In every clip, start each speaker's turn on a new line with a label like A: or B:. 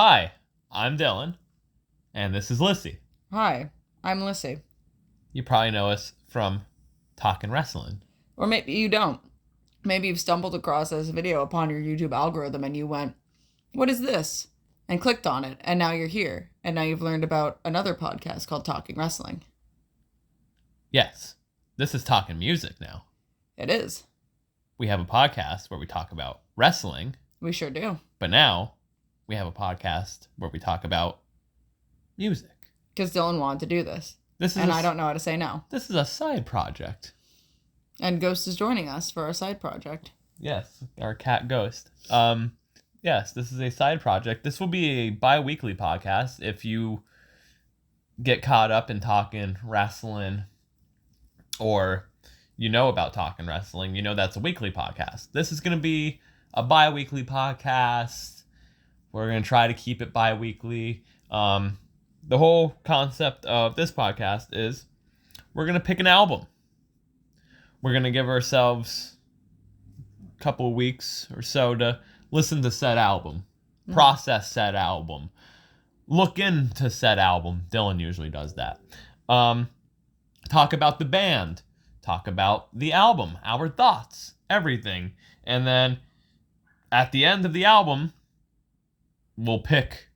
A: Hi, I'm Dylan, and this is Lyssie.
B: Hi, I'm Lyssie.
A: You probably know us from Talkin Wrestling.
B: Or maybe you don't. Maybe you've stumbled across this video upon your YouTube algorithm and you went, "What is this?" and clicked on it, and now you're here. And now you've learned about another podcast called Talking Wrestling.
A: Yes, this is Talkin Music now.
B: It is.
A: We have a podcast where we talk about wrestling.
B: We sure do.
A: But now we have a podcast where we talk about music.
B: Because Dylan wanted to do this. I don't know how to say no.
A: This is a side project.
B: And Ghost is joining us for our side project.
A: Yes, our cat Ghost. Yes, this is a side project. This will be a bi-weekly podcast. If you get caught up in talking wrestling or you know about talking wrestling, you know that's a weekly podcast. This is going to be a bi-weekly podcast. We're going to try to keep it bi-weekly. The whole concept of this podcast is we're going to pick an album. We're going to give ourselves a couple of weeks or so to listen to said album, process said album, look into said album. Dylan usually does that. Talk about the band, talk about the album, our thoughts, everything. And then at the end of the album, we'll pick,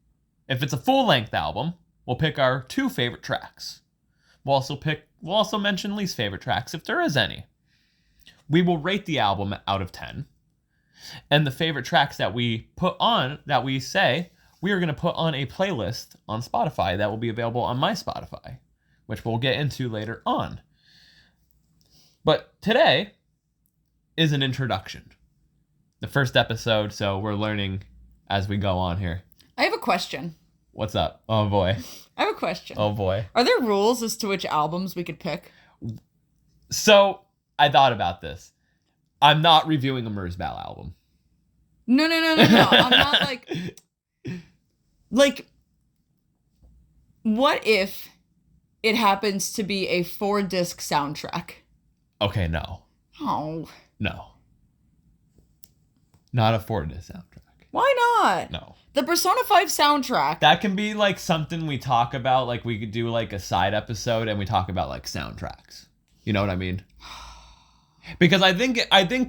A: if it's a full-length album, we'll pick our 2 favorite tracks. We'll also mention least favorite tracks if there is any. We will rate the album out of 10. And the favorite tracks that we put on, that we say, we are going to put on a playlist on Spotify that will be available on my Spotify, which we'll get into later on. But today is an introduction. The first episode, so we're learning as we go on here.
B: I have a question.
A: What's up? Oh, boy.
B: I have a question.
A: Oh, boy.
B: Are there rules as to which albums we could pick?
A: So, I thought about this. I'm not reviewing a Merzbow album.
B: No. I'm not like, what if it happens to be a 4-disc soundtrack?
A: Okay, no.
B: Oh.
A: No. Not a 4-disc soundtrack.
B: Why not?
A: No.
B: The Persona 5 soundtrack.
A: That can be like something we talk about. Like we could do like a side episode and we talk about like soundtracks. You know what I mean? Because I think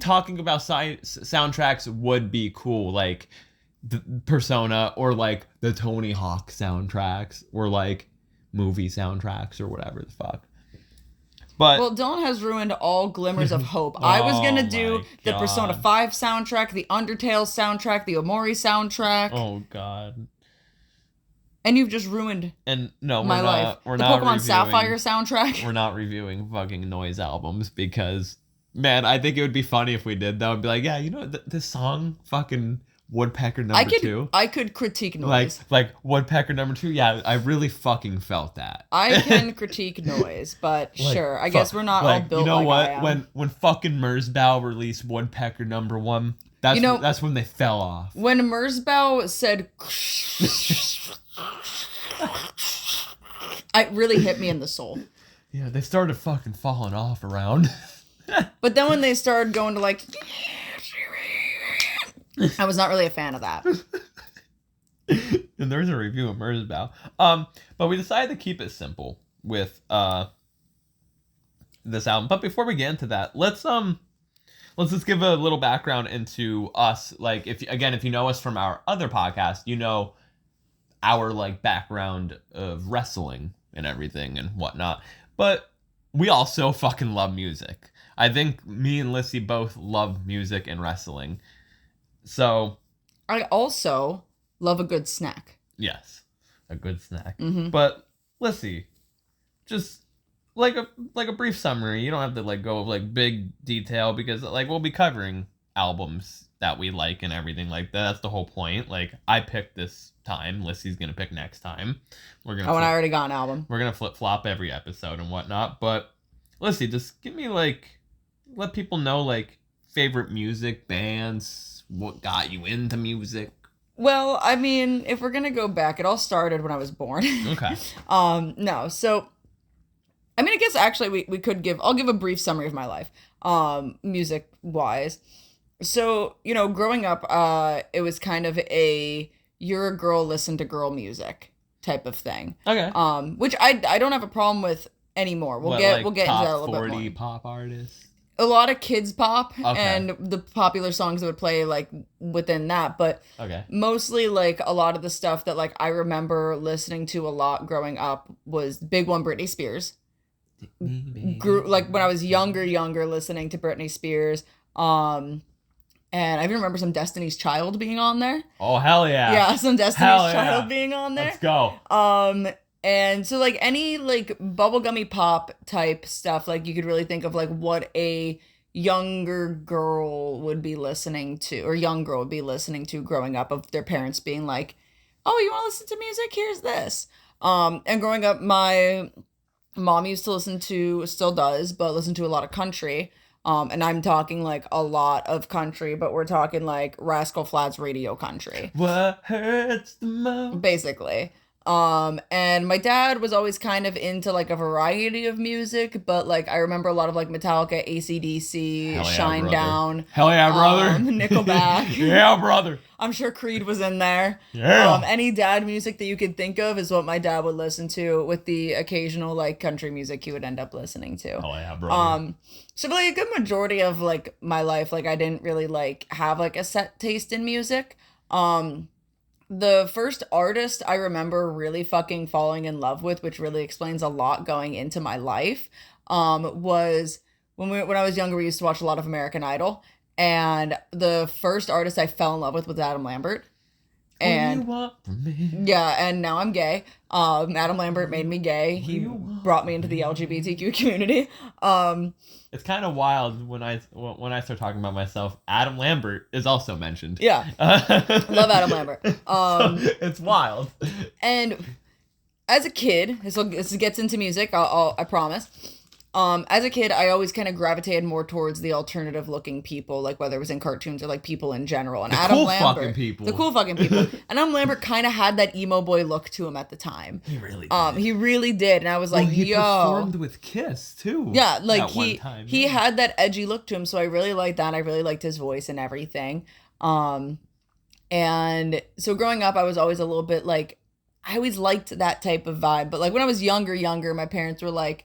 A: talking about soundtracks would be cool, like the Persona or like the Tony Hawk soundtracks or like movie soundtracks or whatever the fuck. But
B: well, Dylan has ruined all glimmers of hope. I was gonna do the Persona 5 soundtrack, the Undertale soundtrack, the Omori soundtrack.
A: Oh God.
B: And you've just ruined
A: my
B: life.
A: We're
B: the
A: not
B: Pokemon Sapphire soundtrack.
A: We're not reviewing fucking noise albums because, man, I think it would be funny if we did. That would be like, yeah, you know, this song, fucking Woodpecker number 2.
B: I could critique noise.
A: Like Woodpecker number 2. Yeah, I really fucking felt that.
B: I can critique noise, but sure. I guess we're not all built
A: you know
B: like
A: what?
B: I am.
A: When fucking Merzbow released Woodpecker number 1, that's when they fell off.
B: When Merzbow said, it really hit me in the soul.
A: Yeah, they started fucking falling off around.
B: But then when they started going to like, I was not really a fan of that.
A: And there's a review of Merzbow. But we decided to keep it simple with this album. But before we get into that, let's just give a little background into us. Like if you know us from our other podcast, you know our like background of wrestling and everything and whatnot. But we also fucking love music. I think me and Lyssie both love music and wrestling. So
B: I also love a good snack.
A: Yes, a good snack.
B: Mm-hmm.
A: But Lyssie, just like a brief summary. You don't have to like go like big detail because like we'll be covering albums that we like and everything like that. That's the whole point. Like I picked this time, Lyssie's gonna pick next time.
B: And I already got an album.
A: We're gonna flip flop every episode and whatnot. But Lyssie, just give me let people know like favorite music bands. What got you into music?
B: Well, I mean, if we're gonna go back, it all started when I was born.
A: Okay.
B: No, so I mean, I guess actually we could I'll give a brief summary of my life, music wise. So, you know, growing up, it was kind of a you're a girl, listen to girl music type of thing.
A: Okay.
B: Which I don't have a problem with anymore. We'll get into that a little bit more.
A: Top 40 pop artists.
B: A lot of kids pop
A: Okay.
B: and the popular songs that would play like within that, but
A: Okay.
B: mostly like a lot of the stuff that like I remember listening to a lot growing up was big one Britney Spears. Grew like when I was younger listening to Britney Spears. And I even remember some Destiny's Child being on there.
A: Oh hell yeah.
B: Yeah, some Destiny's Child being on there.
A: Let's go.
B: And so like any like bubblegummy pop type stuff, like you could really think of like what a younger girl would be listening to, or young girl would be listening to growing up, of their parents being like, oh, you want to listen to music? Here's this. And growing up, my mom used to listen to, still does, but listen to a lot of country. And I'm talking like a lot of country, but we're talking like Rascal Flatts radio country.
A: What hurts the most?
B: Basically. And my dad was always kind of into like a variety of music, but like I remember a lot of like Metallica, AC/DC, Shine
A: brother.
B: Down.
A: Hell yeah, brother.
B: Nickelback.
A: Yeah, brother.
B: I'm sure Creed was in there.
A: Yeah.
B: Any dad music that you could think of is what my dad would listen to, with the occasional like country music he would end up listening to.
A: Hell yeah, brother.
B: So for like a good majority of like my life, like I didn't really like have like a set taste in music. The first artist I remember really fucking falling in love with, which really explains a lot going into my life, was when I was younger, we used to watch a lot of American Idol, and the first artist I fell in love with was Adam Lambert. And
A: what do you want from me?
B: Yeah, and now I'm gay. Adam Lambert made me gay. He brought me into the LGBTQ community.
A: It's kind of wild when I start talking about myself. Adam Lambert is also mentioned.
B: Yeah, love Adam Lambert.
A: So it's wild.
B: And as a kid, this gets into music. I promise. As a kid, I always kind of gravitated more towards the alternative looking people, like whether it was in cartoons or like people in general. And Adam Lambert, the cool fucking people. And Adam Lambert kind of had that emo boy look to him at the time.
A: He really did.
B: He really did. And I was like,
A: he performed with Kiss too.
B: Yeah, like he had that edgy look to him, so I really liked that. I really liked his voice and everything. And so growing up, I was always a little bit like, I always liked that type of vibe. But like when I was younger, my parents were like,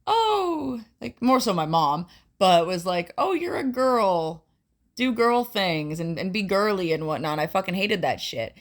B: oh, like more so my mom, but was like, oh, you're a girl, do girl things and be girly and whatnot. I fucking hated that shit.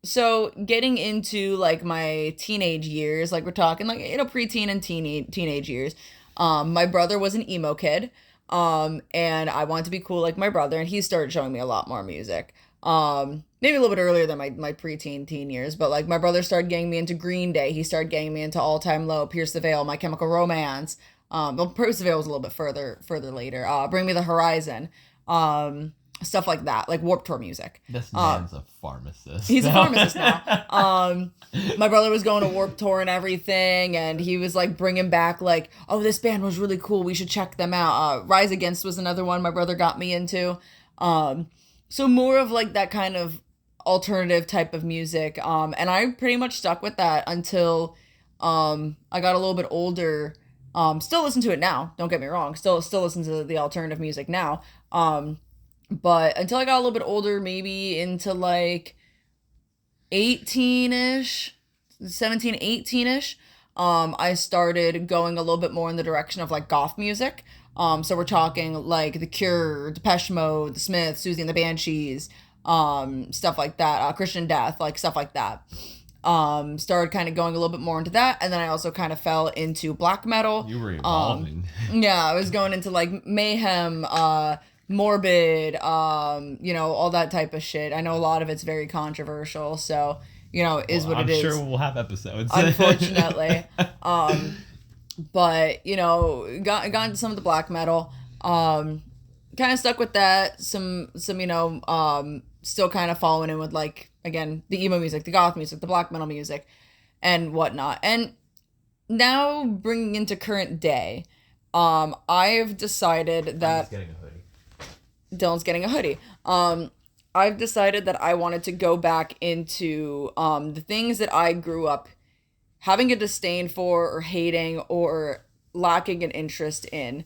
B: So getting into like my teenage years, like we're talking like, you know, preteen and teenage years, my brother was an emo kid, and I wanted to be cool like my brother, and he started showing me a lot more music. Maybe a little bit earlier than my preteen teen years, but like my brother started getting me into Green Day. He started getting me into All Time Low, Pierce the Veil, My Chemical Romance. Well, Pierce the Veil was a little bit further later. Bring Me the Horizon. Stuff like that, like Warped Tour music.
A: This man's a pharmacist.
B: He's a pharmacist now. My brother was going to Warped Tour and everything, and he was like bringing back like, oh, this band was really cool, we should check them out. Rise Against was another one my brother got me into. So more of like that kind of alternative type of music. And I pretty much stuck with that until I got a little bit older. Still listen to it now, don't get me wrong. Still listen to the alternative music now. But until I got a little bit older, maybe into like 18-ish, 17, 18-ish, I started going a little bit more in the direction of like goth music. So we're talking like The Cure, Depeche Mode, The Smiths, Susie and the Banshees, stuff like that, Christian Death, like stuff like that. Started kind of going a little bit more into that, and then I also kind of fell into black metal.
A: You were evolving.
B: Yeah, I was going into like Mayhem, Morbid, all that type of shit. I know a lot of it's very controversial, so what it is.
A: I'm sure we'll have episodes.
B: Unfortunately. But got into some of the black metal, kind of stuck with that. Some still kind of following in with like, again, the emo music, the goth music, the black metal music, and whatnot. And now bringing into current day, I've decided that Dylan's getting a hoodie. I've decided that I wanted to go back into the things that I grew up having a disdain for or hating or lacking an interest in,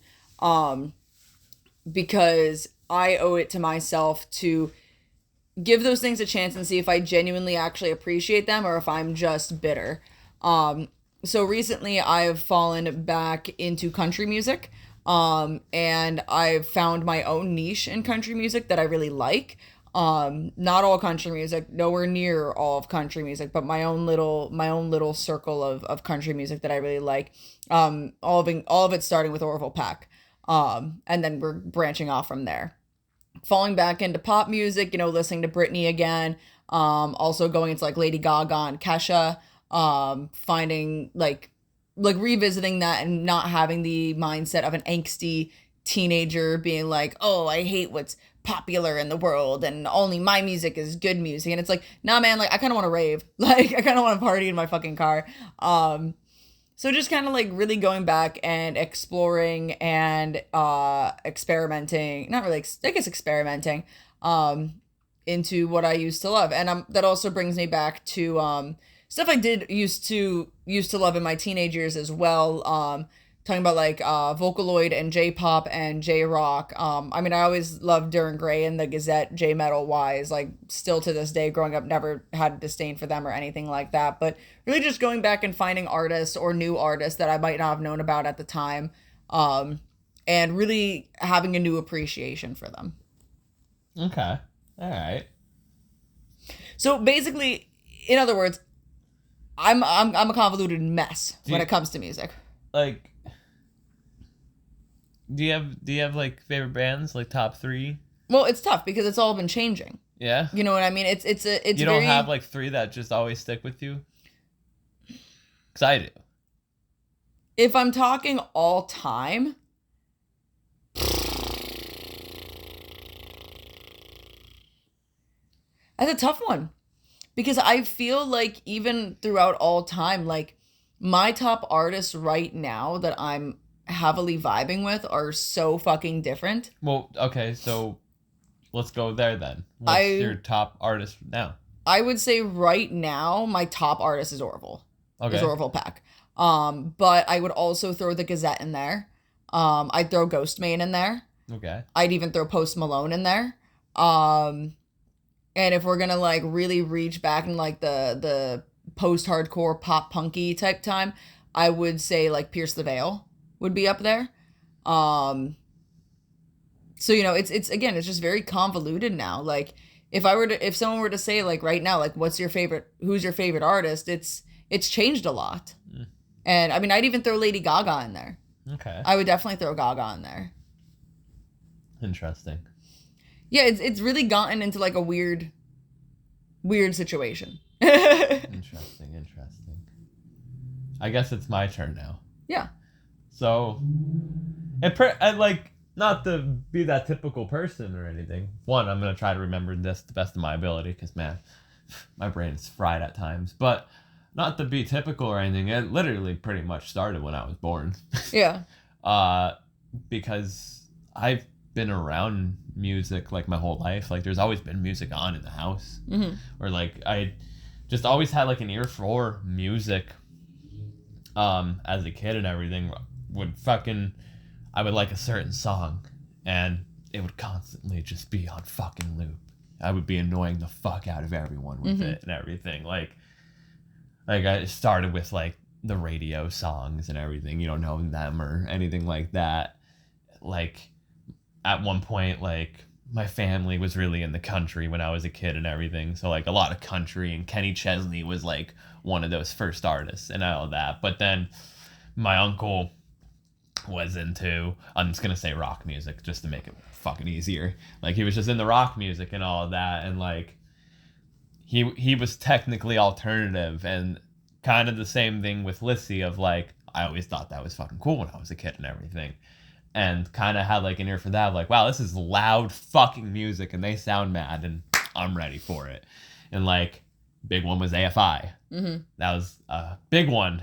B: because I owe it to myself to give those things a chance and see if I genuinely actually appreciate them or if I'm just bitter. So recently I've fallen back into country music. And I've found my own niche in country music that I really like. Not all country music, nowhere near all of country music, but my own little circle of country music that I really like. All of it starting with Orville Peck. And then we're branching off from there. Falling back into pop music, listening to Britney again. Also going into like Lady Gaga and Kesha. Finding like revisiting that and not having the mindset of an angsty teenager being like, oh, I hate what's popular in the world and only my music is good music. And it's like, nah, man, like I kind of want to rave. Like I kind of want to party in my fucking car. So just kind of like really going back and exploring and experimenting, not really, I guess experimenting into what I used to love. And that also brings me back to stuff I did used to love in my teenage years as well. Talking about like Vocaloid and J-pop and J-rock. I mean, I always loved Duran Gray and the Gazette J-metal wise. Like still to this day, growing up, never had a disdain for them or anything like that. But really just going back and finding artists or new artists that I might not have known about at the time, and really having a new appreciation for them.
A: Okay, all right.
B: So basically, in other words, I'm a convoluted mess when it comes to music.
A: Like, do you have like favorite bands, like top 3?
B: Well, it's tough because it's all been changing.
A: Yeah.
B: You know what I mean? It's
A: you don't have like 3 that just always stick with you? Because I do.
B: If I'm talking all time, that's a tough one. Because I feel like even throughout all time, like my top artists right now that I'm heavily vibing with are so fucking different.
A: Well, okay, so let's go there then. What's your top artist now?
B: I would say right now my top artist is Orville.
A: Okay.
B: Is Orville Peck. But I would also throw the Gazette in there. I'd throw Ghostmane in there.
A: Okay.
B: I'd even throw Post Malone in there. And if we're gonna like really reach back in like the post-hardcore pop punky type time, I would say like Pierce the Veil would be up there. So it's again, it's just very convoluted now. Like if someone were to say like right now, like who's your favorite artist, it's changed a lot. And I mean, I'd even throw Lady Gaga in there.
A: Okay.
B: I would definitely throw Gaga in there.
A: Interesting.
B: Yeah, it's really gotten into like a weird situation.
A: Interesting. I guess it's my turn now.
B: Yeah.
A: So, I like not to be that typical person or anything. One, I'm gonna try to remember this to the best of my ability because man, my brain's fried at times. But not to be typical or anything. It literally pretty much started when I was born.
B: Yeah.
A: Because I've been around music like my whole life. Like there's always been music on in the house.
B: Mm-hmm.
A: Or like I just always had like an ear for music as a kid and everything. I would like a certain song and it would constantly just be on fucking loop. I would be annoying the fuck out of everyone with it and everything. Like I started with like the radio songs and everything. You don't know them or anything like that. Like at one point, like my family was really in the country when I was a kid and everything. So like a lot of country, and Kenny Chesney was like one of those first artists and all that. But then my uncle was into, I'm just going to say rock music just to make it fucking easier. Like he was just into rock music and all of that. And like he was technically alternative, and kind of the same thing with Lyssie of like, I always thought that was fucking cool when I was a kid and everything. And kind of had like an ear for that. Like, wow, this is loud fucking music and they sound mad and I'm ready for it. And like, big one was AFI. Mm-hmm. That was a big one.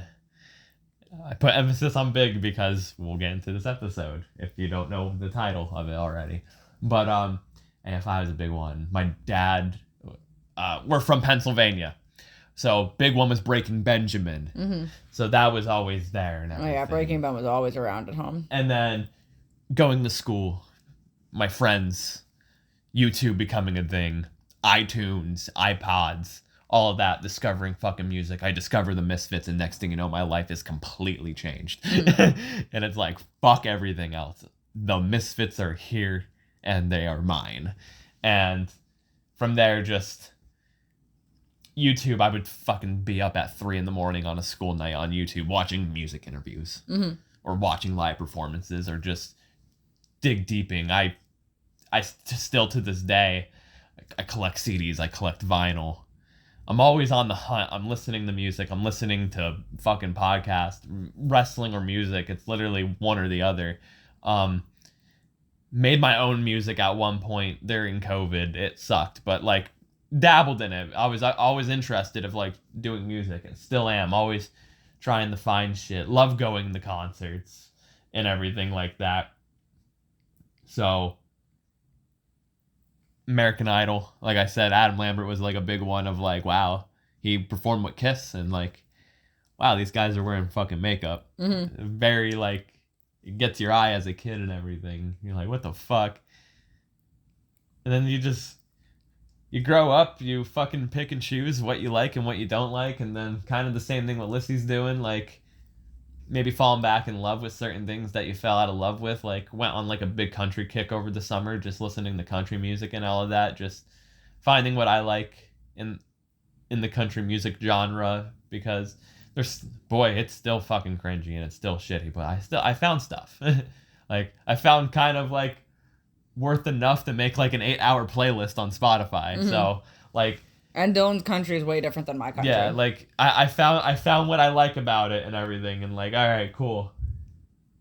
A: I put emphasis on big because we'll get into this episode if you don't know the title of it already. But AFI was a big one. My dad, we're from Pennsylvania. So big one was Breaking Benjamin. Mm-hmm. So that was always there and everything.
B: Oh yeah, Breaking Ben was always around at home.
A: And then going to school, my friends, YouTube becoming a thing. iTunes, iPods, all of that, discovering fucking music. I discover the Misfits, and next thing you know, my life is completely changed. And it's like, fuck everything else. The Misfits are here, and they are mine. And from there, just YouTube, I would fucking be up at 3 a.m. on a school night on YouTube watching music interviews or watching live performances or just dig deeping. I still to this day, I collect CDs, I collect vinyl. I'm always on the hunt. I'm listening to music. I'm listening to fucking podcasts, wrestling or music. It's literally one or the other. Made my own music at one point during COVID. It sucked, but like dabbled in it. I was always interested of like doing music and still am. Always trying to find shit. Love going to concerts and everything like that. So American Idol, like I said, Adam Lambert was like a big one of like, wow, he performed with Kiss and like, wow, these guys are wearing fucking makeup. Very like, it gets your eye as a kid and everything. You're like, what the fuck? And then you grow up, you fucking pick and choose what you like and what you don't like, and then kind of the same thing what Lyssie's doing, like maybe falling back in love with certain things that you fell out of love with, like went on like a big country kick over the summer, just listening to country music and all of that, just finding what I like in the country music genre, because it's still fucking cringy and it's still shitty, but I found stuff. Like I found kind of like worth enough to make like an 8-hour playlist on Spotify. So like,
B: and Dylan's country is way different than my country.
A: Yeah, like I found what I like about it and everything, and like, all right, cool.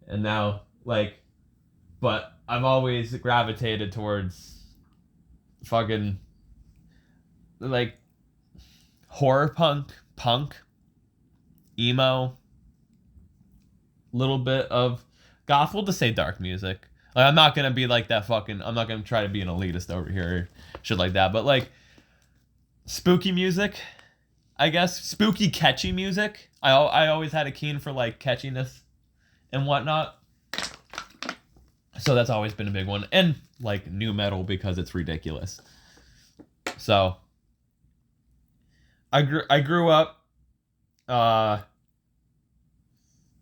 A: And now like, but I've always gravitated towards fucking like horror punk, emo, little bit of goth. We'll just say dark music. Like, I'm not gonna be like that fucking. I'm not gonna try to be an elitist over here, or shit like that. But like, spooky music, I guess. Spooky, catchy music. I always had a keen for like catchiness and whatnot. So that's always been a big one. And like new metal, because it's ridiculous. So I grew up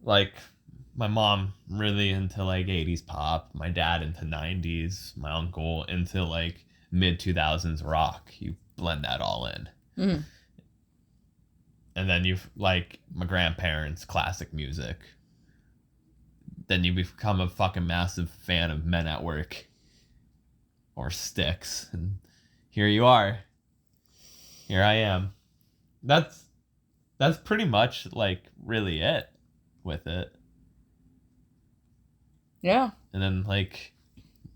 A: like my mom really into like 80s pop, my dad into 90s, my uncle into like mid 2000s rock. You blend that all in. And then you've like my grandparents' classic music. Then you become a fucking massive fan of Men at Work or Styx, and here you are. Here I am. That's pretty much like really it with it.
B: Yeah.
A: And then like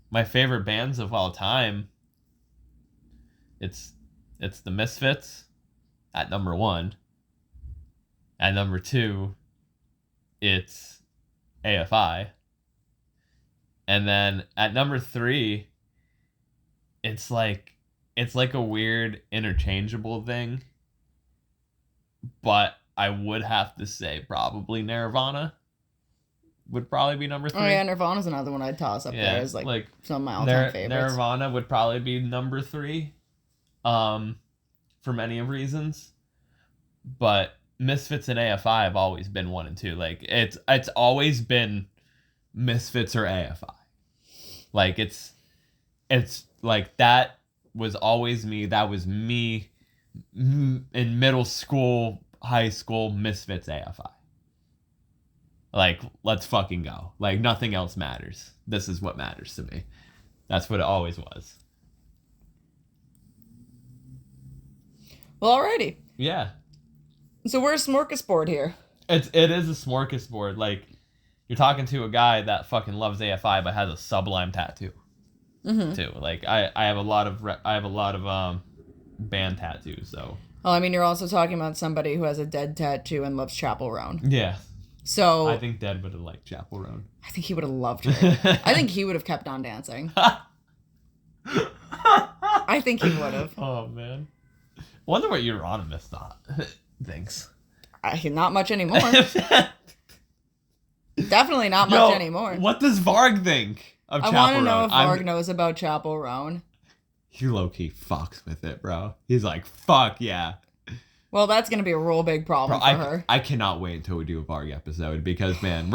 A: my favorite bands of all time, it's the Misfits at number 1. At number 2, it's AFI. And then at number 3, it's like a weird interchangeable thing. But I would have to say probably Nirvana would probably be number 3.
B: Oh yeah, Nirvana's another one I'd toss up there as like some of my all-time favorites.
A: Nirvana would probably be number 3, for many reasons. But Misfits and AFI have always been 1 and 2. Like it's always been Misfits or AFI. Like it's like that was always me. That was me in middle school, high school, Misfits, AFI. Like, let's fucking go. Like, nothing else matters. This is what matters to me. That's what it always was.
B: Well, alrighty.
A: Yeah.
B: So we're a smorgasbord here.
A: It is a smorgasbord. Like, you're talking to a guy that fucking loves AFI but has a Sublime tattoo. Too. Like, I have a lot of band tattoos, so.
B: Oh, I mean, you're also talking about somebody who has a Dead tattoo and loves Chapel Roan.
A: Yeah.
B: So
A: I think Dead would have liked Chapel Roan.
B: I think he would have loved her. I think he would have kept on dancing. I think he would have.
A: Oh, man. Wonder what Euronymous thought. Thanks.
B: Not much anymore. Definitely not much anymore.
A: What does Varg think of Chapel Roan?
B: I want to know if Varg knows about Chapel Roan.
A: he low-key fucks with it, bro. He's like, fuck yeah.
B: Well, that's going to be a real big problem for her.
A: I cannot wait until we do a Varg episode because, man,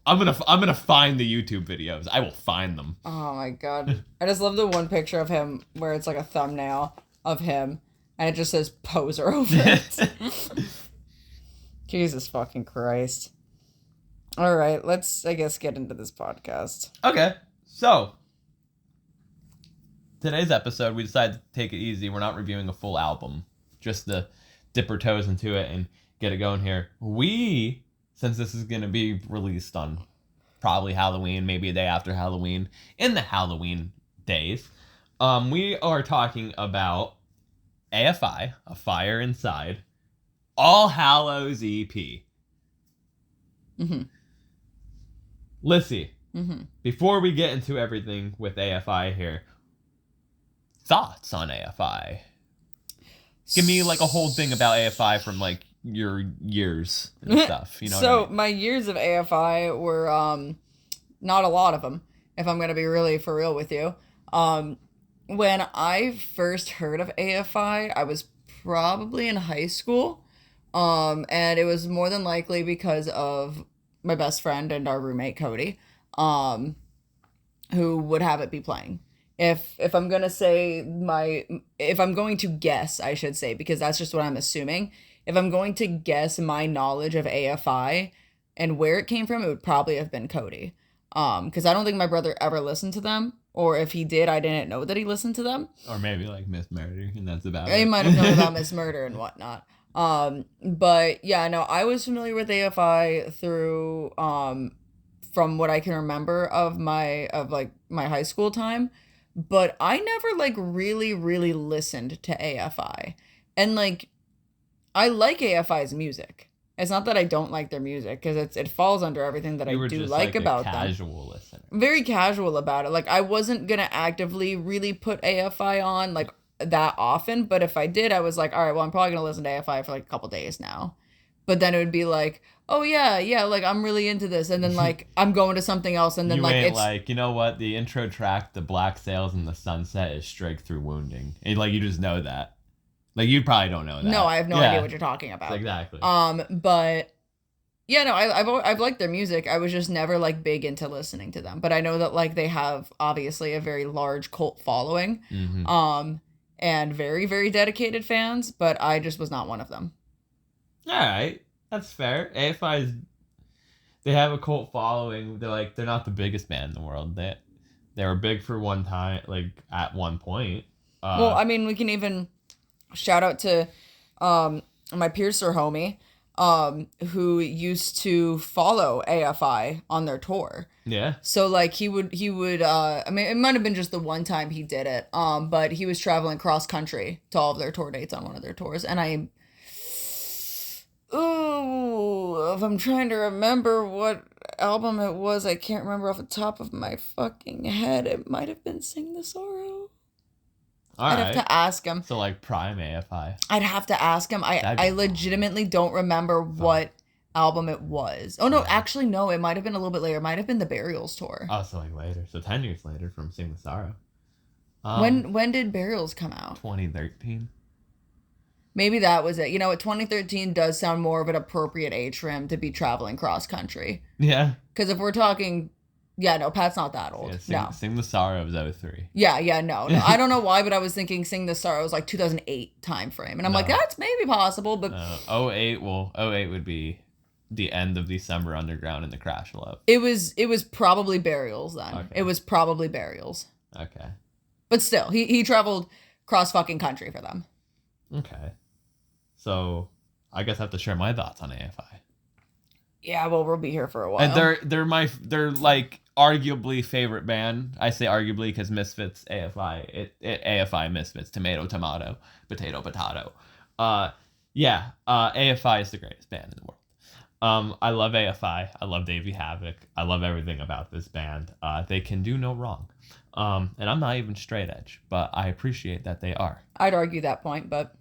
A: I'm gonna find the YouTube videos. I will find them.
B: Oh my god. I just love the one picture of him where it's like a thumbnail of him and it just says poser over it. Jesus fucking Christ. All right, let's, I guess, get into this podcast.
A: Okay, so today's episode, we decided to take it easy. We're not reviewing a full album, just to dip our toes into it and get it going here. Since this is going to be released on probably Halloween, maybe a day after Halloween, in the Halloween days, we are talking about AFI, A Fire Inside, All Hallows EP.
B: Mm-hmm.
A: Lyssie,
B: Mm-hmm.
A: before we get into everything with AFI here, thoughts on AFI? Give me like a whole thing about AFI from like your years and stuff. You know.
B: So
A: what I mean?
B: my years of AFI were not a lot of them, if I'm gonna be really for real with you. When I first heard of AFI, I was probably in high school, and it was more than likely because of my best friend and our roommate Cody, who would have it be playing. If I'm gonna say if I'm going to guess, I should say, because that's just what I'm assuming. If I'm going to guess my knowledge of AFI and where it came from, it would probably have been Cody. Because I don't think my brother ever listened to them, or if he did, I didn't know that he listened to them.
A: Or maybe like Miss Murder, and that's about
B: He
A: it.
B: might have known about Miss Murder and whatnot. But yeah, no, I was familiar with AFI through from what I can remember of my high school time. But I never like really listened to AFI. And like I like AFI's music. It's not that I don't like their music, because it falls under everything that I do like about them.
A: Casual listener.
B: Very casual about it. Like I wasn't gonna actively really put AFI on like that often, but if I did, I was like, all right, well, I'm probably gonna listen to AFI for like a couple days now. But then it would be like, oh yeah, like I'm really into this, and then like I'm going to something else, and then
A: you
B: like
A: ain't
B: it's
A: like, you know what, the intro track, The Black Sails in the Sunset, is Straight Through Wounding. And like you just know that. Like you probably don't know that.
B: No, I have no idea what you're talking about.
A: Exactly.
B: But yeah, no, I've liked their music. I was just never like big into listening to them. But I know that like they have obviously a very large cult following.
A: Mm-hmm.
B: And very, very dedicated fans, but I just was not one of them.
A: All right, that's fair. They have a cult following. They're not the biggest band in the world. They were big for one time, like at one point.
B: Well, I mean, we can even shout out to my Piercer homie, who used to follow AFI on their tour.
A: Yeah.
B: So like he would I mean, it might have been just the one time he did it, but he was traveling cross country to all of their tour dates on one of their tours, and if I'm trying to remember what album it was, I can't remember off the top of my fucking head. It might have been Sing the Sorrow. I'd have to ask him.
A: So like prime AFI.
B: I'd have to ask him. I legitimately don't remember what album it was. Oh no, actually no, it might have been a little bit later. It might have been the Burials tour.
A: Oh, so like later. So 10 years later from Sing the Sorrow.
B: When did Burials come out?
A: 2013.
B: Maybe that was it. You know what, 2013 does sound more of an appropriate age for him to be traveling cross country.
A: Yeah.
B: Because if we're talking, yeah, no, Pat's not that old. No.
A: Sing the Sorrow was 03.
B: Yeah, no. I don't know why, but I was thinking Sing the Sorrow was like 2008 time frame. And I'm like, that's maybe possible, but
A: 08 would be the end of December Underground and the Crash Love.
B: It was probably Burials then.
A: Okay.
B: It was probably Burials.
A: Okay.
B: But still, he traveled cross fucking country for them.
A: Okay. So I guess I have to share my thoughts on AFI.
B: Yeah, well, we'll be here for a while.
A: And they're like arguably favorite band. I say arguably because Misfits, AFI, AFI, Misfits, tomato, potato. AFI is the greatest band in the world. I love AFI. I love Davey Havoc. I love everything about this band. They can do no wrong. And I'm not even straight edge, but I appreciate that they are.
B: I'd argue that point, but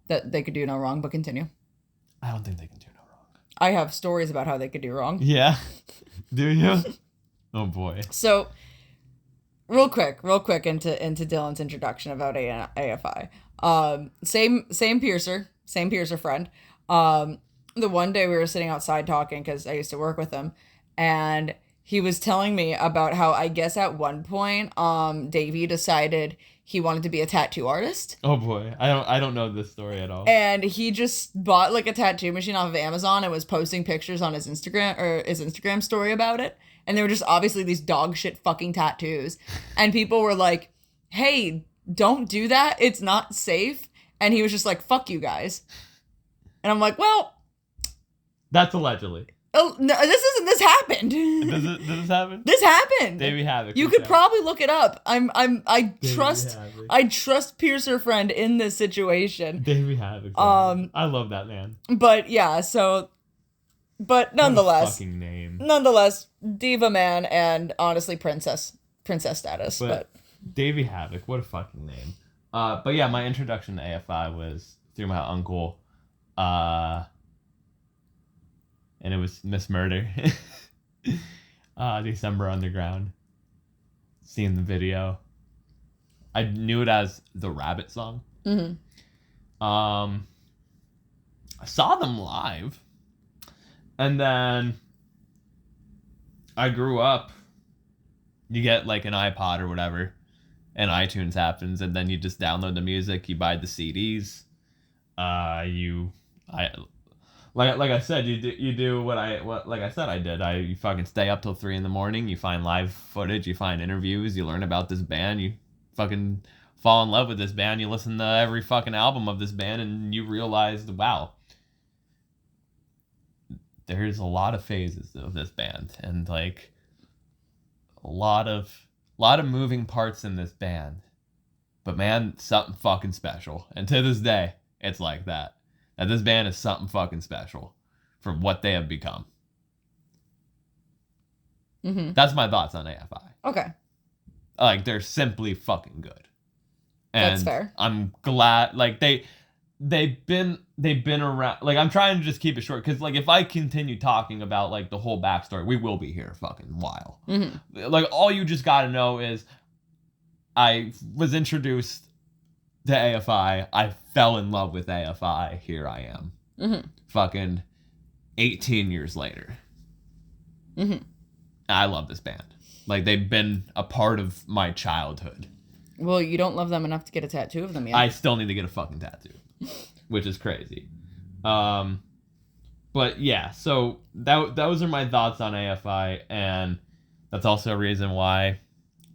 B: that they could do no wrong, but continue.
A: I don't think they can do no wrong.
B: I have stories about how they could do wrong.
A: Yeah. Do you? Oh boy.
B: So real quick into Dylan's introduction about AFI. Same piercer friend. The one day we were sitting outside talking because I used to work with him, and he was telling me about how I guess at one point, Davey decided he wanted to be a tattoo artist.
A: Oh boy, I don't know this story at all.
B: And he just bought like a tattoo machine off of Amazon and was posting pictures on his Instagram story about it. And they were just obviously these dog shit fucking tattoos. And people were like, hey, don't do that. It's not safe. And he was just like, fuck you guys. And I'm like, well.
A: That's allegedly.
B: Oh, no, this happened.
A: Does this happen?
B: This happened.
A: Davey Havoc.
B: You could probably look it up. I trust Piercer friend in this situation.
A: Davey Havoc. I love that man.
B: But yeah, but nonetheless.
A: What a fucking name.
B: Nonetheless, diva man and honestly princess status. But
A: Davey Havoc, what a fucking name. But yeah, my introduction to AFI was through my uncle. And it was Miss Murder. December Underground. Seeing the video. I knew it as the Rabbit song.
B: Mm-hmm.
A: I saw them live. And then I grew up. You get like an iPod or whatever. And iTunes happens. And then you just download the music. You buy the CDs. Like I said, you do what I said I did. You fucking stay up till 3 a.m. You find live footage, you find interviews, you learn about this band, you fucking fall in love with this band, you listen to every fucking album of this band, and you realize, wow, there's a lot of phases of this band, and like a lot of moving parts in this band. But man, something fucking special. And to this day, it's like that. That this band is something fucking special for what they have become.
B: Mm-hmm.
A: That's my thoughts on AFI.
B: Okay.
A: Like, they're simply fucking good. And
B: that's fair.
A: I'm glad, like, they've been around. Like, I'm trying to just keep it short, because, like, if I continue talking about, like, the whole backstory, we will be here a fucking while.
B: Mm-hmm.
A: Like, all you just gotta know is I was introduced to AFI. I fell in love with AFI. Here I am.
B: Mm-hmm.
A: Fucking 18 years later.
B: Mm-hmm.
A: I love this band. Like, they've been a part of my childhood.
B: Well, you don't love them enough to get a tattoo of them yet.
A: I still need to get a fucking tattoo, which is crazy. But yeah, so those are my thoughts on AFI, and that's also a reason why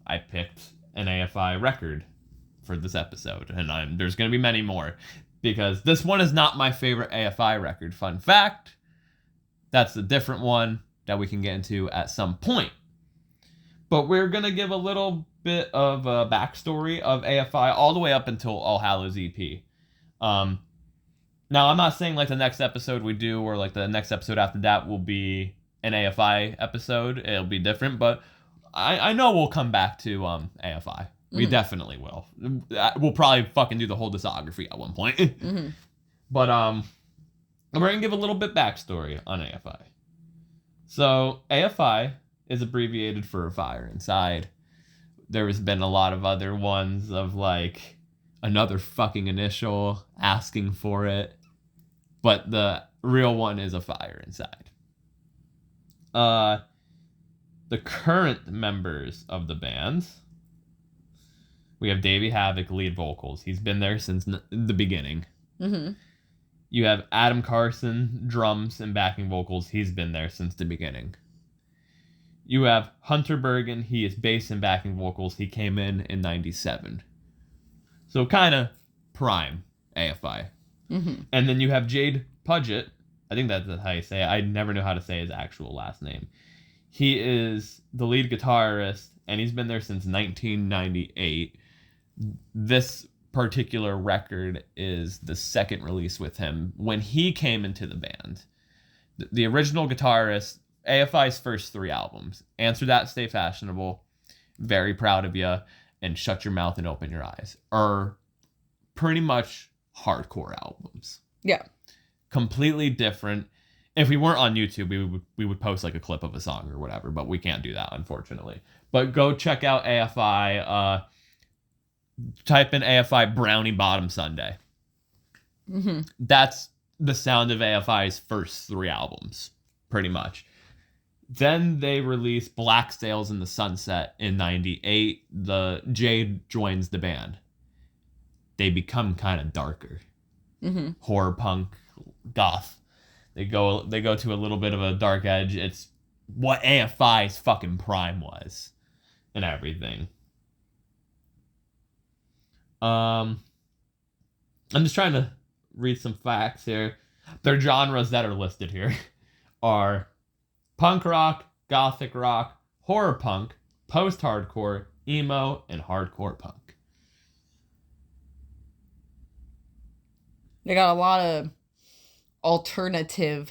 A: I picked an AFI record for this episode, and there's going to be many more, because this one is not my favorite AFI record. Fun fact, that's a different one that we can get into at some point. But we're going to give a little bit of a backstory of AFI all the way up until All Hallows EP. Now, I'm not saying like the next episode we do or like the next episode after that will be an AFI episode. It'll be different, but I know we'll come back to AFI. We definitely will. We'll probably fucking do the whole discography at one point.
B: Mm-hmm.
A: But we're going to give a little bit backstory on AFI. So AFI is abbreviated for A Fire Inside. There has been a lot of other ones of like another fucking initial asking for it. But the real one is A Fire Inside. The current members of the band, we have Davey Havoc, lead vocals. He's been there since the beginning.
B: Mm-hmm.
A: You have Adam Carson, drums and backing vocals. He's been there since the beginning. You have Hunter Bergen. He is bass and backing vocals. He came in 97. So kind of prime AFI.
B: Mm-hmm.
A: And then you have Jade Pudgett. I think that's how you say it. I never know how to say his actual last name. He is the lead guitarist, and he's been there since 1998. This particular record is the second release with him. When he came into the band, the original guitarist, AFI's first 3 albums, Answer That, Stay Fashionable, Very Proud of Ya, and Shut Your Mouth and Open Your Eyes, are pretty much hardcore albums.
B: Yeah.
A: Completely different. If we weren't on YouTube, we would post like a clip of a song or whatever, but we can't do that, unfortunately. But go check out AFI. Type in AFI Brownie Bottom Sunday.
B: Mm-hmm.
A: That's the sound of AFI's first 3 albums, pretty much. Then they released Black Sails in the Sunset in 98. Jade joins the band. They become kind of darker.
B: Mm-hmm.
A: Horror punk, goth. They go to a little bit of a dark edge. It's what AFI's fucking prime was and everything. I'm just trying to read some facts here. Their genres that are listed here are punk rock, gothic rock, horror punk, post-hardcore, emo, and hardcore punk.
B: They got a lot of alternative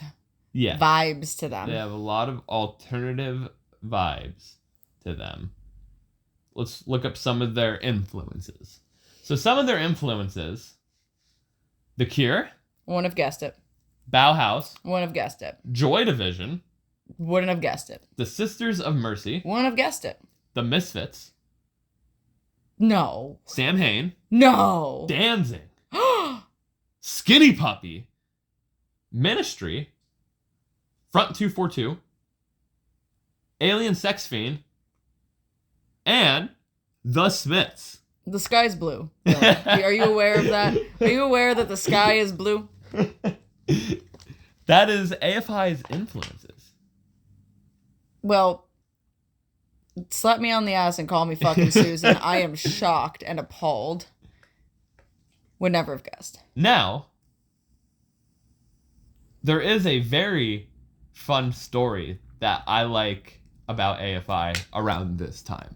B: vibes to them.
A: They have a lot of alternative vibes to them. Let's look up some of their influences. So some of their influences: The Cure.
B: Wouldn't have guessed it.
A: Bauhaus.
B: Wouldn't have guessed it.
A: Joy Division.
B: Wouldn't have guessed it.
A: The Sisters of Mercy.
B: Wouldn't have guessed it.
A: The Misfits.
B: No.
A: Sam Hain.
B: No.
A: Danzig. Skinny Puppy. Ministry. Front 242. Alien Sex Fiend. And The Smiths.
B: The sky's blue. Are you aware of that? Are you aware that the sky is blue?
A: That is AFI's influences.
B: Well, slap me on the ass and call me fucking Susan. I am shocked and appalled. Would never have guessed.
A: Now, there is a very fun story that I like about AFI around this time.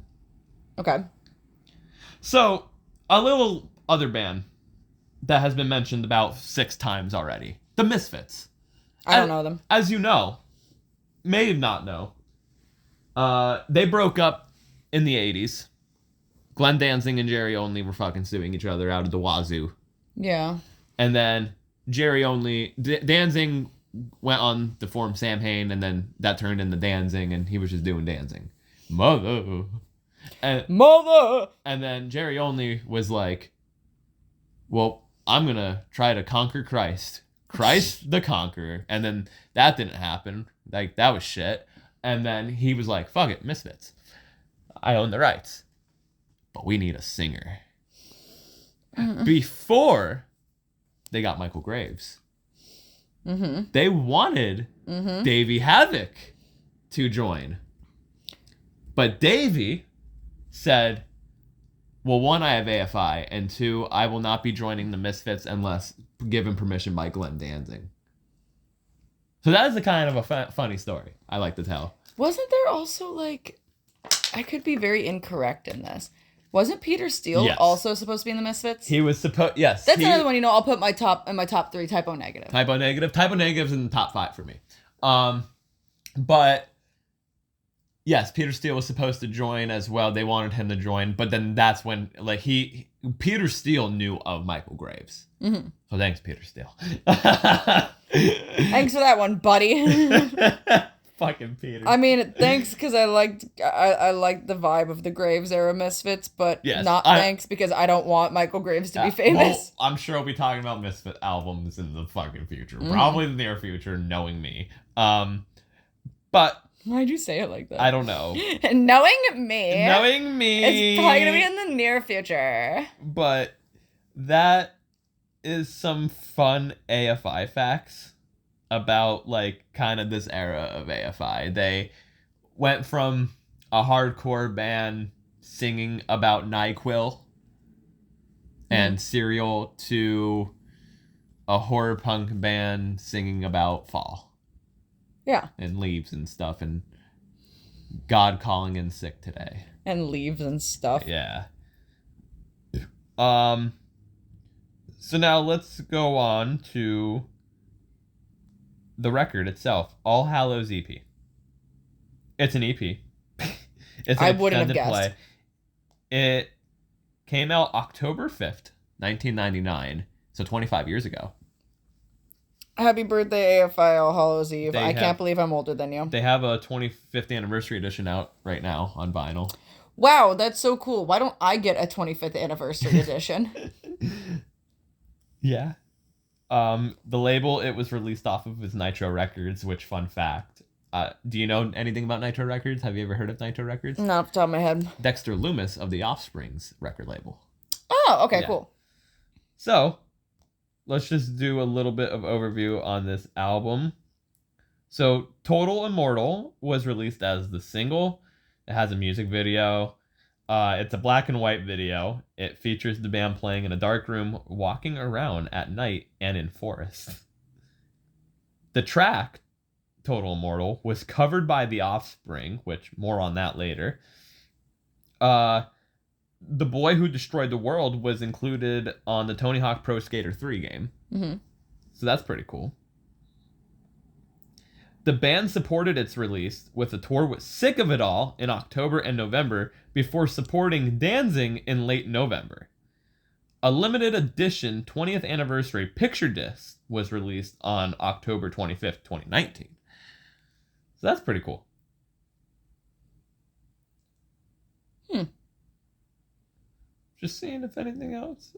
B: Okay.
A: So, a little other band that has been mentioned about 6 times already. The Misfits.
B: I don't know them.
A: As you know, may not know, they broke up in the 80s. Glenn Danzig and Jerry Only were fucking suing each other out of the wazoo.
B: Yeah.
A: And then Jerry Only... Danzig went on to form Sam Hain, and then that turned into Danzig, and he was just doing Danzig. Mother... And then Jerry Only was like, well, I'm going to try to conquer Christ. Christ the Conqueror. And then that didn't happen. Like, that was shit. And then he was like, fuck it, Misfits. I own the rights. But we need a singer. Before they got Michael Graves, they wanted Davey Havoc to join. But Davey said, well, 1, I have AFI, and 2, I will not be joining the Misfits unless given permission by Glenn Danzig. So that is a kind of a funny story I like to tell.
B: Wasn't there also, like, I could be very incorrect in this. Wasn't Peter Steele also supposed to be in the Misfits?
A: He was supposed, yes.
B: That's another one, I'll put my top 3 typo negative.
A: Typo negative. Typo negative's in the top 5 for me. But yes, Peter Steele was supposed to join as well. They wanted him to join, but then that's when, like, Peter Steele knew of Michael Graves. So thanks, Peter Steele.
B: Thanks for that one, buddy.
A: Fucking Peter.
B: I mean, thanks because I liked the vibe of the Graves era Misfits, but thanks because I don't want Michael Graves to be famous.
A: Well, I'm sure we'll be talking about Misfit albums in the fucking future. Probably the near future, knowing me. But
B: why'd you say it like that?
A: I don't know.
B: Knowing me.
A: It's
B: probably going to be in the near future.
A: But that is some fun AFI facts about, like, kind of this era of AFI. They went from a hardcore band singing about NyQuil and cereal to a horror punk band singing about fall.
B: Yeah.
A: And leaves and stuff, and God calling in sick today.
B: And leaves and stuff.
A: Yeah. So now let's go on to the record itself. All Hallows EP. It's an EP. It's an
B: I wouldn't have guessed.
A: Play. It came out October 5th, 1999. So 25 years ago.
B: Happy birthday, AFI All Hallows Eve.
A: They
B: I
A: have-
B: can't believe I'm older than you.
A: They have a 25th anniversary edition out right now on vinyl.
B: Wow, that's so cool. Why don't I get a 25th anniversary edition?
A: Yeah. The label it was released off of is Nitro Records, which, fun fact, do you know anything about Nitro Records? Have you ever heard of Nitro Records?
B: Not off the top of my head.
A: Dexter Loomis of the Offspring's record label.
B: Oh, okay,
A: Yeah.
B: cool.
A: So, let's just do a little bit of overview on this album. So, Total Immortal was released as the single. It has a music video. It's a black and white video. It features the band playing in a dark room, walking around at night and in forests. The track, Total Immortal, was covered by The Offspring, which more on that later. The Boy Who Destroyed the World was included on the Tony Hawk Pro Skater 3 game.
B: Mm-hmm.
A: So that's pretty cool. The band supported its release with a tour with Sick of It All in October and November before supporting Danzig in late November. A limited edition 20th anniversary picture disc was released on October 25th, 2019. So that's pretty cool. Just seeing if anything else.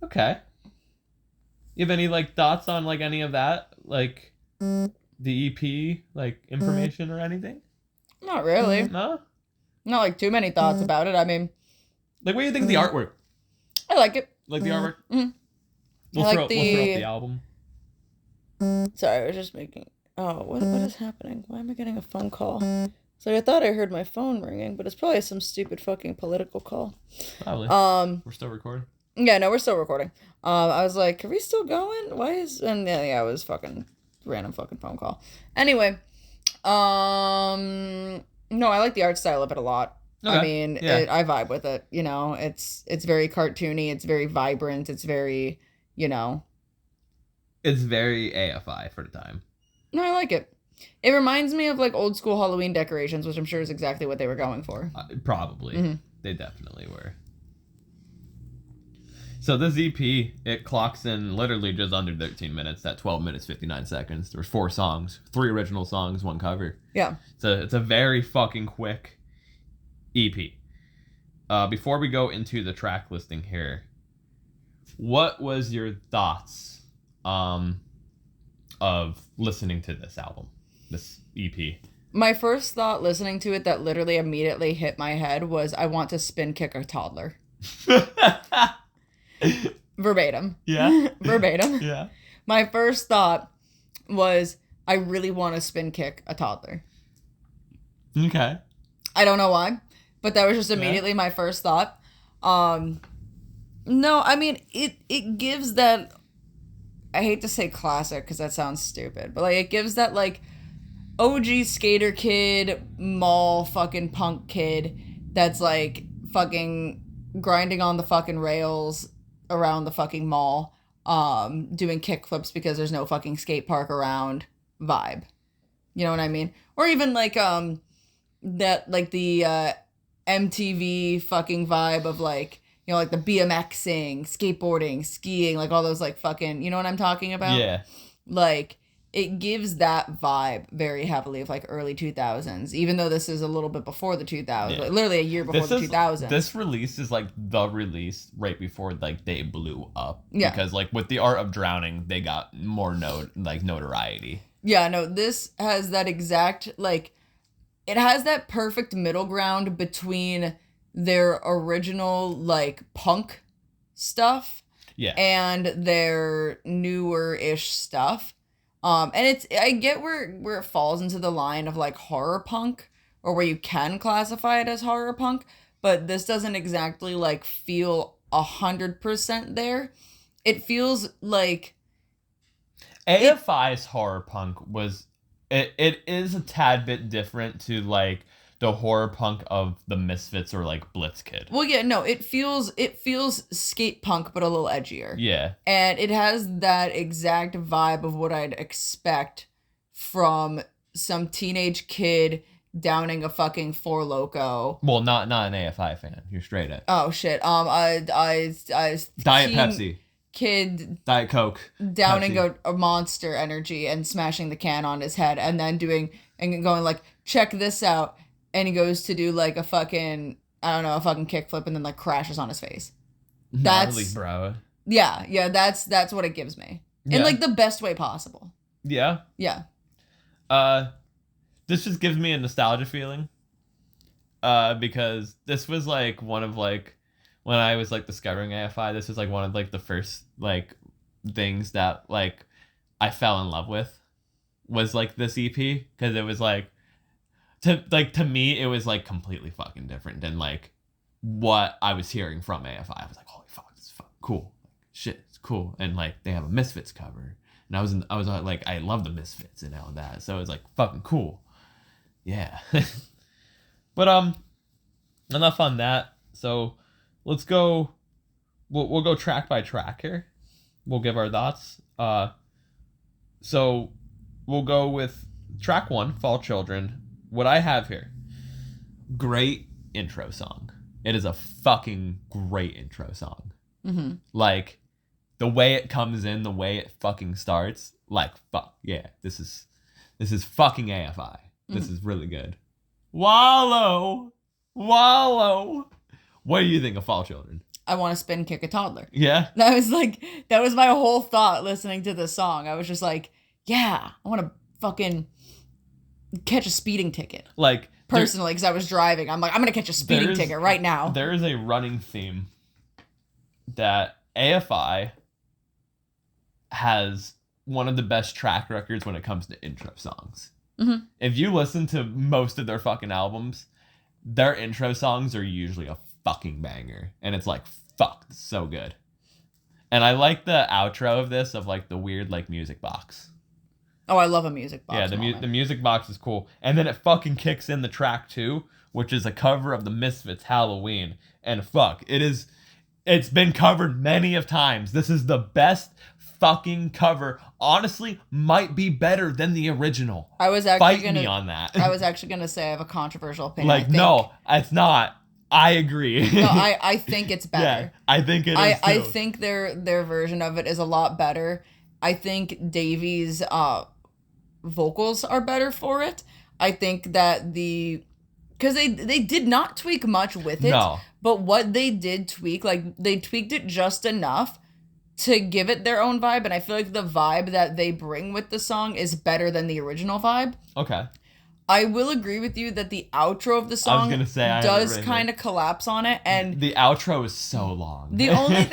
A: Okay. You have any thoughts on any of that, the EP information or anything?
B: Not really.
A: No.
B: Not too many thoughts about it. I mean,
A: What do you think of the artwork?
B: I like it.
A: Like the artwork?
B: Mm-hmm.
A: We'll throw up the album.
B: Sorry, I was just making. Oh, what is happening? Why am I getting a phone call? So I thought I heard my phone ringing, but it's probably some stupid fucking political call.
A: Probably. We're still recording.
B: Yeah, no, we're still recording. I was like, are we still going? Why is... And yeah, it was fucking random fucking phone call. Anyway, no, I like the art style of it a lot.
A: Okay.
B: I mean, I vibe with it, it's very cartoony, it's very vibrant, it's very,
A: It's very AFI for the time.
B: No, I like it. It reminds me of old school Halloween decorations, which I'm sure is exactly what they were going for.
A: Probably.
B: Mm-hmm.
A: They definitely were. So this EP, it clocks in literally just under 13 minutes at 12 minutes, 59 seconds. There's 4 songs, 3 original songs, 1 cover.
B: Yeah.
A: So it's a very fucking quick EP. Before we go into the track listing here, what was your thoughts of listening to this album, this EP?
B: My first thought listening to it that literally immediately hit my head was, I want to spin kick a toddler. Verbatim.
A: Yeah.
B: Verbatim.
A: Yeah.
B: My first thought was, I really want to spin kick a toddler.
A: Okay.
B: I don't know why, but that was just immediately my first thought. No, I mean, it gives that, I hate to say classic because that sounds stupid, but it gives that OG skater kid, mall fucking punk kid that's fucking grinding on the fucking rails around the fucking mall, doing kickflips because there's no fucking skate park around vibe. You know what I mean? Or even that the MTV fucking vibe of the BMXing, skateboarding, skiing, all those fucking, you know what I'm talking about?
A: Yeah.
B: It gives that vibe very heavily of early 2000s, even though this is a little bit before the 2000s,
A: Yeah.
B: literally a year before the 2000s.
A: This release is the release right before they blew up.
B: Yeah.
A: Because with the Art of Drowning, they got more notoriety.
B: Yeah, no, this has that exact it has that perfect middle ground between their original punk stuff and their newer-ish stuff. And I get where it falls into the line of horror punk, or where you can classify it as horror punk, but this doesn't exactly feel 100% there. It feels like
A: AFI's horror punk was it is a tad bit different to the horror punk of the Misfits or Blitzkid.
B: Well, yeah, no, it feels skate punk, but a little edgier.
A: Yeah.
B: And it has that exact vibe of what I'd expect from some teenage kid downing a fucking Four Loko.
A: Well, not an AFI fan. You're straight at.
B: Oh shit. I
A: Diet
B: seeing
A: Pepsi.
B: Kid
A: Diet Coke.
B: downing
A: Pepsi.
B: a Monster Energy and smashing the can on his head, and then going like, check this out, and he goes to do like a fucking, I don't know, a fucking kickflip, and then like crashes on his face.
A: Gnarly, bro.
B: Yeah, that's what it gives me. In like the best way possible.
A: Yeah.
B: Yeah.
A: This just gives me a nostalgia feeling. Because this was like one of like when I was like discovering AFI, this was like one of like the first like things that like I fell in love with was like this EP, because it was like to me it was like completely fucking different than like what I was hearing from AFI. I was like, holy fuck, this is fucking cool. Shit, it's cool. And like they have a Misfits cover. And I was like, I love the Misfits and all that. So it was like fucking cool. Yeah. But enough on that. So let's go. We'll go track by track here. We'll give our thoughts. So we'll go with track 1, Fall Children. What I have here, great intro song. It is a fucking great intro song.
B: Mm-hmm.
A: Like the way it comes in, the way it fucking starts. Like fuck yeah, this is fucking AFI. This is really good. Wallow. What do you think of Fall Children?
B: I want to spin kick a toddler.
A: Yeah.
B: That was my whole thought listening to this song. I was just like, yeah, I want to fucking catch a speeding ticket.
A: Like
B: personally, because I was driving. I'm like, I'm going to catch a speeding ticket right now.
A: There is a running theme that AFI has one of the best track records when it comes to intro songs.
B: Mm-hmm.
A: If you listen to most of their fucking albums, their intro songs are usually a fucking banger. And it's like, fuck, it's so good. And I like the outro of this, of like the weird like music box.
B: Oh, I love a music box.
A: Yeah, the music box is cool. And then it fucking kicks in the track 2, which is a cover of the Misfits' Halloween. And fuck, it's been covered many of times. This is the best fucking cover. Honestly, might be better than the original.
B: I was actually
A: Fight me on that.
B: I was actually gonna say I have a controversial opinion.
A: Like, no, it's not. I agree.
B: No, I think it's better.
A: Yeah, I think it is too.
B: I think their version of it is a lot better. I think Davies' vocals are better for it. I think that because they did not tweak much with it.
A: No.
B: But what they did tweak, like they tweaked it just enough to give it their own vibe, and I feel like the vibe that they bring with the song is better than the original vibe.
A: Okay.
B: I will agree with you that the outro of the song does kind of collapse on it, and
A: the outro is so long.
B: The only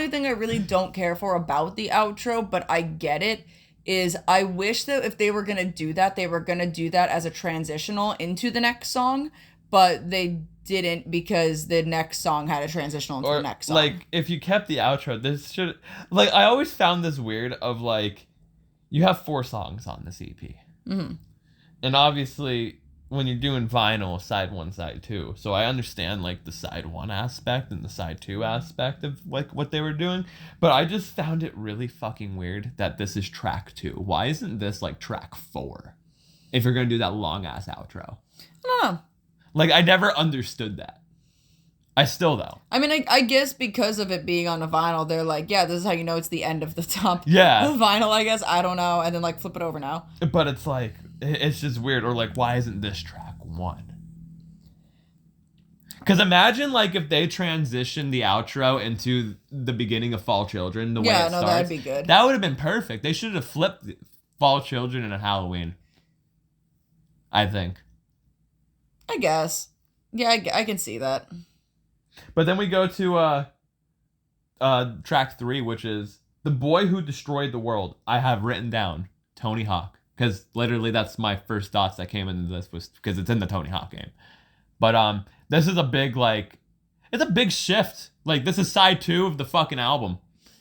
B: thing I really don't care for about the outro, but I get it, is I wish that if they were gonna do that, they were gonna do that as a transitional into the next song, but they didn't, because the next song had a transitional into the next song.
A: Like, if you kept the outro, this should... Like, I always found this weird of, like, you have 4 songs on this EP.
B: Mm-hmm.
A: And obviously, when you're doing vinyl, side 1, side 2. So I understand, like, the side 1 aspect and the side 2 aspect of, like, what they were doing. But I just found it really fucking weird that this is track 2. Why isn't this, like, track 4? If you're going to do that long-ass outro.
B: I don't know.
A: Like, I never understood that. I still don't.
B: I mean, I guess because of it being on a vinyl, they're like, yeah, this is how you know it's the end of the top vinyl, I guess. I don't know. And then, like, flip it over now.
A: But it's like, it's just weird. Or, like, why isn't this track 1? Because imagine, like, if they transitioned the outro into the beginning of Fall Children, the way it starts. Yeah, no, that'd
B: be good.
A: That would have been perfect. They should have flipped Fall Children and Halloween. I think.
B: I guess. Yeah, I can see that.
A: But then we go to track 3, which is The Boy Who Destroyed the World. I have written down Tony Hawk, because literally that's my first thoughts that came into this, was because it's in the Tony Hawk game. But this is a big, like, it's a big shift. Like, this is side 2 of the fucking album.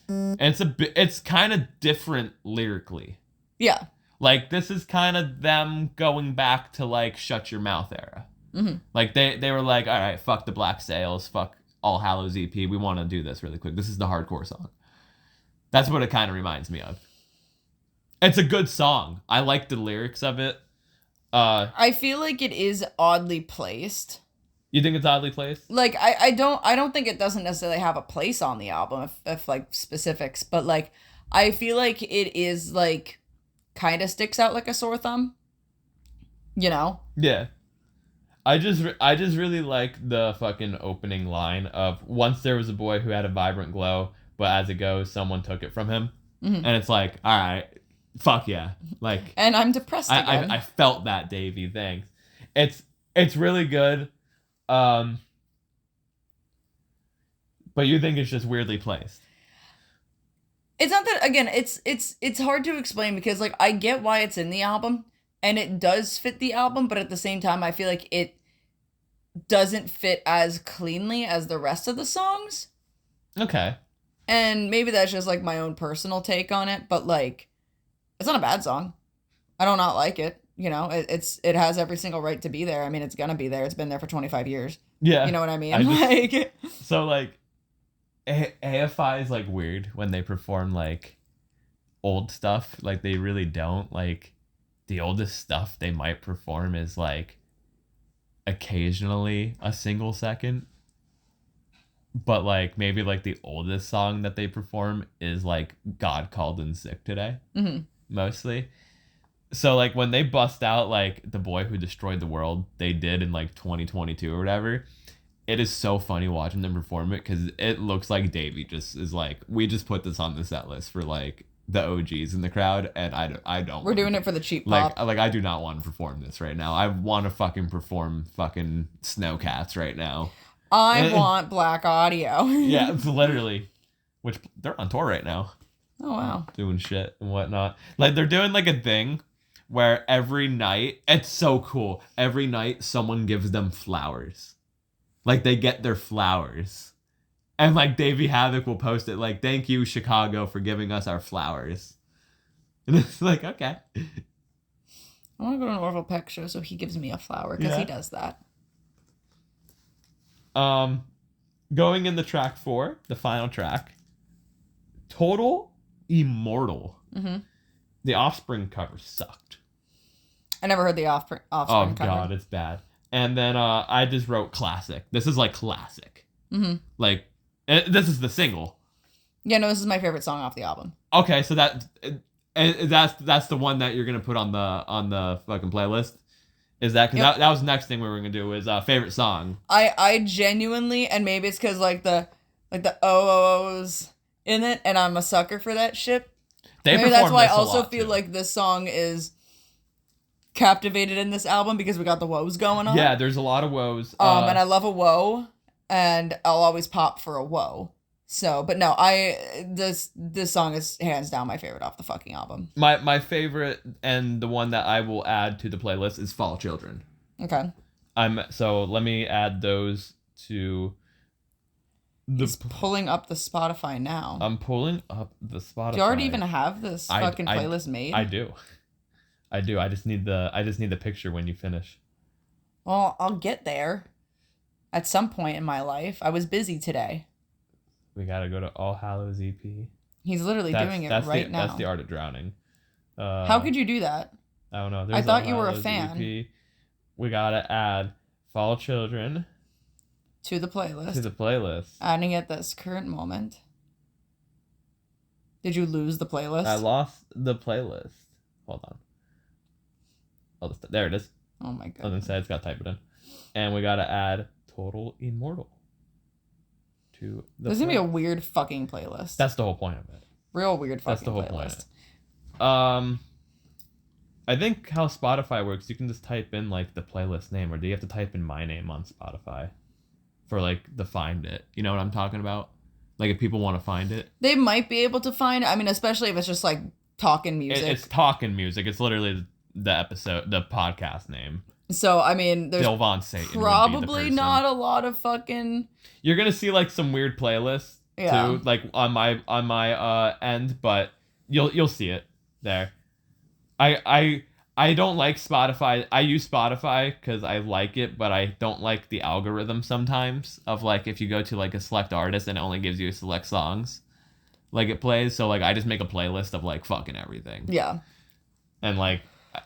A: And it's kind of different lyrically.
B: Yeah.
A: Like, this is kind of them going back to, like, Shut Your Mouth era.
B: Mm-hmm.
A: Like, they were like, all right, fuck the Black Sails, fuck All Hallows EP, we want to do this really quick. This is the hardcore song. That's what it kind of reminds me of. It's a good song. I like the lyrics of it.
B: I feel like it is oddly placed.
A: You think it's oddly placed?
B: Like I don't think it doesn't necessarily have a place on the album if like specifics, but like I feel like it is like kind of sticks out like a sore thumb. You know?
A: Yeah. I just really like the fucking opening line of once there was a boy who had a vibrant glow, but as it goes, someone took it from him.
B: Mm-hmm.
A: And it's like, all right, fuck yeah. Like,
B: and I'm depressed again.
A: I felt that, Davey. Thanks. It's really good. But you think it's just weirdly placed.
B: It's not that, again, it's hard to explain because like I get why it's in the album and it does fit the album, but at the same time I feel like it doesn't fit as cleanly as the rest of the songs.
A: Okay.
B: And maybe that's just like my own personal take on it, but like it's not a bad song. I don't not like it. You know, it has every single right to be there. I mean, it's gonna be there. It's been there for 25 years.
A: Yeah.
B: You know what I mean?
A: So like AFI is like weird when they perform like old stuff. Like they really don't. Like the oldest stuff they might perform is like occasionally a single second. But like maybe like the oldest song that they perform is like God Called in Sick Today.
B: Mm-hmm.
A: Mostly. So like when they bust out like The Boy Who Destroyed the World, they did in like 2022 or whatever, it is so funny watching them perform it because it looks like Davey just is like, we just put this on the set list for like the OGs in the crowd, and I don't.
B: We're doing it for the cheap pop.
A: Like I do not want to perform this right now. I want to fucking perform fucking Snowcats right now.
B: I want Black Audio.
A: Yeah, it's literally, which they're on tour right now.
B: Oh wow,
A: doing shit and whatnot. Like they're doing like a thing where every night, it's so cool. Every night someone gives them flowers. Like they get their flowers. And like Davey Havoc will post it like, thank you Chicago for giving us our flowers. And it's like, okay.
B: I want to go to an Orville Peck show so he gives me a flower because he does that.
A: Going into track 4, the final track, Total Immortal.
B: Mm-hmm.
A: The Offspring cover sucked.
B: I never heard the Offspring cover.
A: Oh god, it's bad. And then I just wrote classic. This is like classic.
B: Mm-hmm.
A: Like this is the single.
B: Yeah, no, this is my favorite song off the album.
A: Okay, so that's the one that you're gonna put on the fucking playlist. Is that because that was the next thing we were gonna do is favorite song.
B: I genuinely, and maybe it's because like the OOOs in it, and I'm a sucker for that shit. Maybe that's why I also feel like this song is captivated in this album because we got the woes going on.
A: Yeah, there's a lot of woes.
B: And I love a woe, and I'll always pop for a woe. So, but no, this song is hands down my favorite off the fucking album.
A: My favorite and the one that I will add to the playlist is Fall Children.
B: Okay.
A: So let me add those to.
B: He's pulling up the Spotify now.
A: I'm pulling up the Spotify.
B: Do you already even have this fucking playlist made?
A: I do. I just need the picture when you finish.
B: Well, I'll get there. At some point in my life, I was busy today.
A: We gotta go to All Hallows EP.
B: He's literally doing it right now.
A: That's the Art of Drowning.
B: How could you do that?
A: I don't know.
B: I thought you were a fan.
A: EP. We gotta add Fall Children
B: to the playlist. Adding at this current moment. Did you lose the playlist?
A: I lost the playlist. Hold on. There it is.
B: Oh my god.
A: I was gonna say it's got to type it in. And we gotta add Total Immortal to the
B: This is gonna be a weird fucking playlist.
A: That's the whole point of it.
B: Real weird fucking
A: That's the whole
B: playlist.
A: Point. I think how Spotify works, you can just type in like the playlist name, or do you have to type in my name on Spotify for like the find it? You know what I'm talking about? Like if people want to find it,
B: they might be able to find it. I mean, especially if it's just like talking music.
A: It's talking music. It's literally the podcast name.
B: So I mean, there's probably not a lot of fucking.
A: You're gonna see like some weird playlists too, like on my end, but you'll see it there. I don't like Spotify. I use Spotify because I like it, but I don't like the algorithm sometimes of like if you go to like a select artist and it only gives you select songs, like it plays. So like I just make a playlist of like fucking everything.
B: Yeah.
A: And like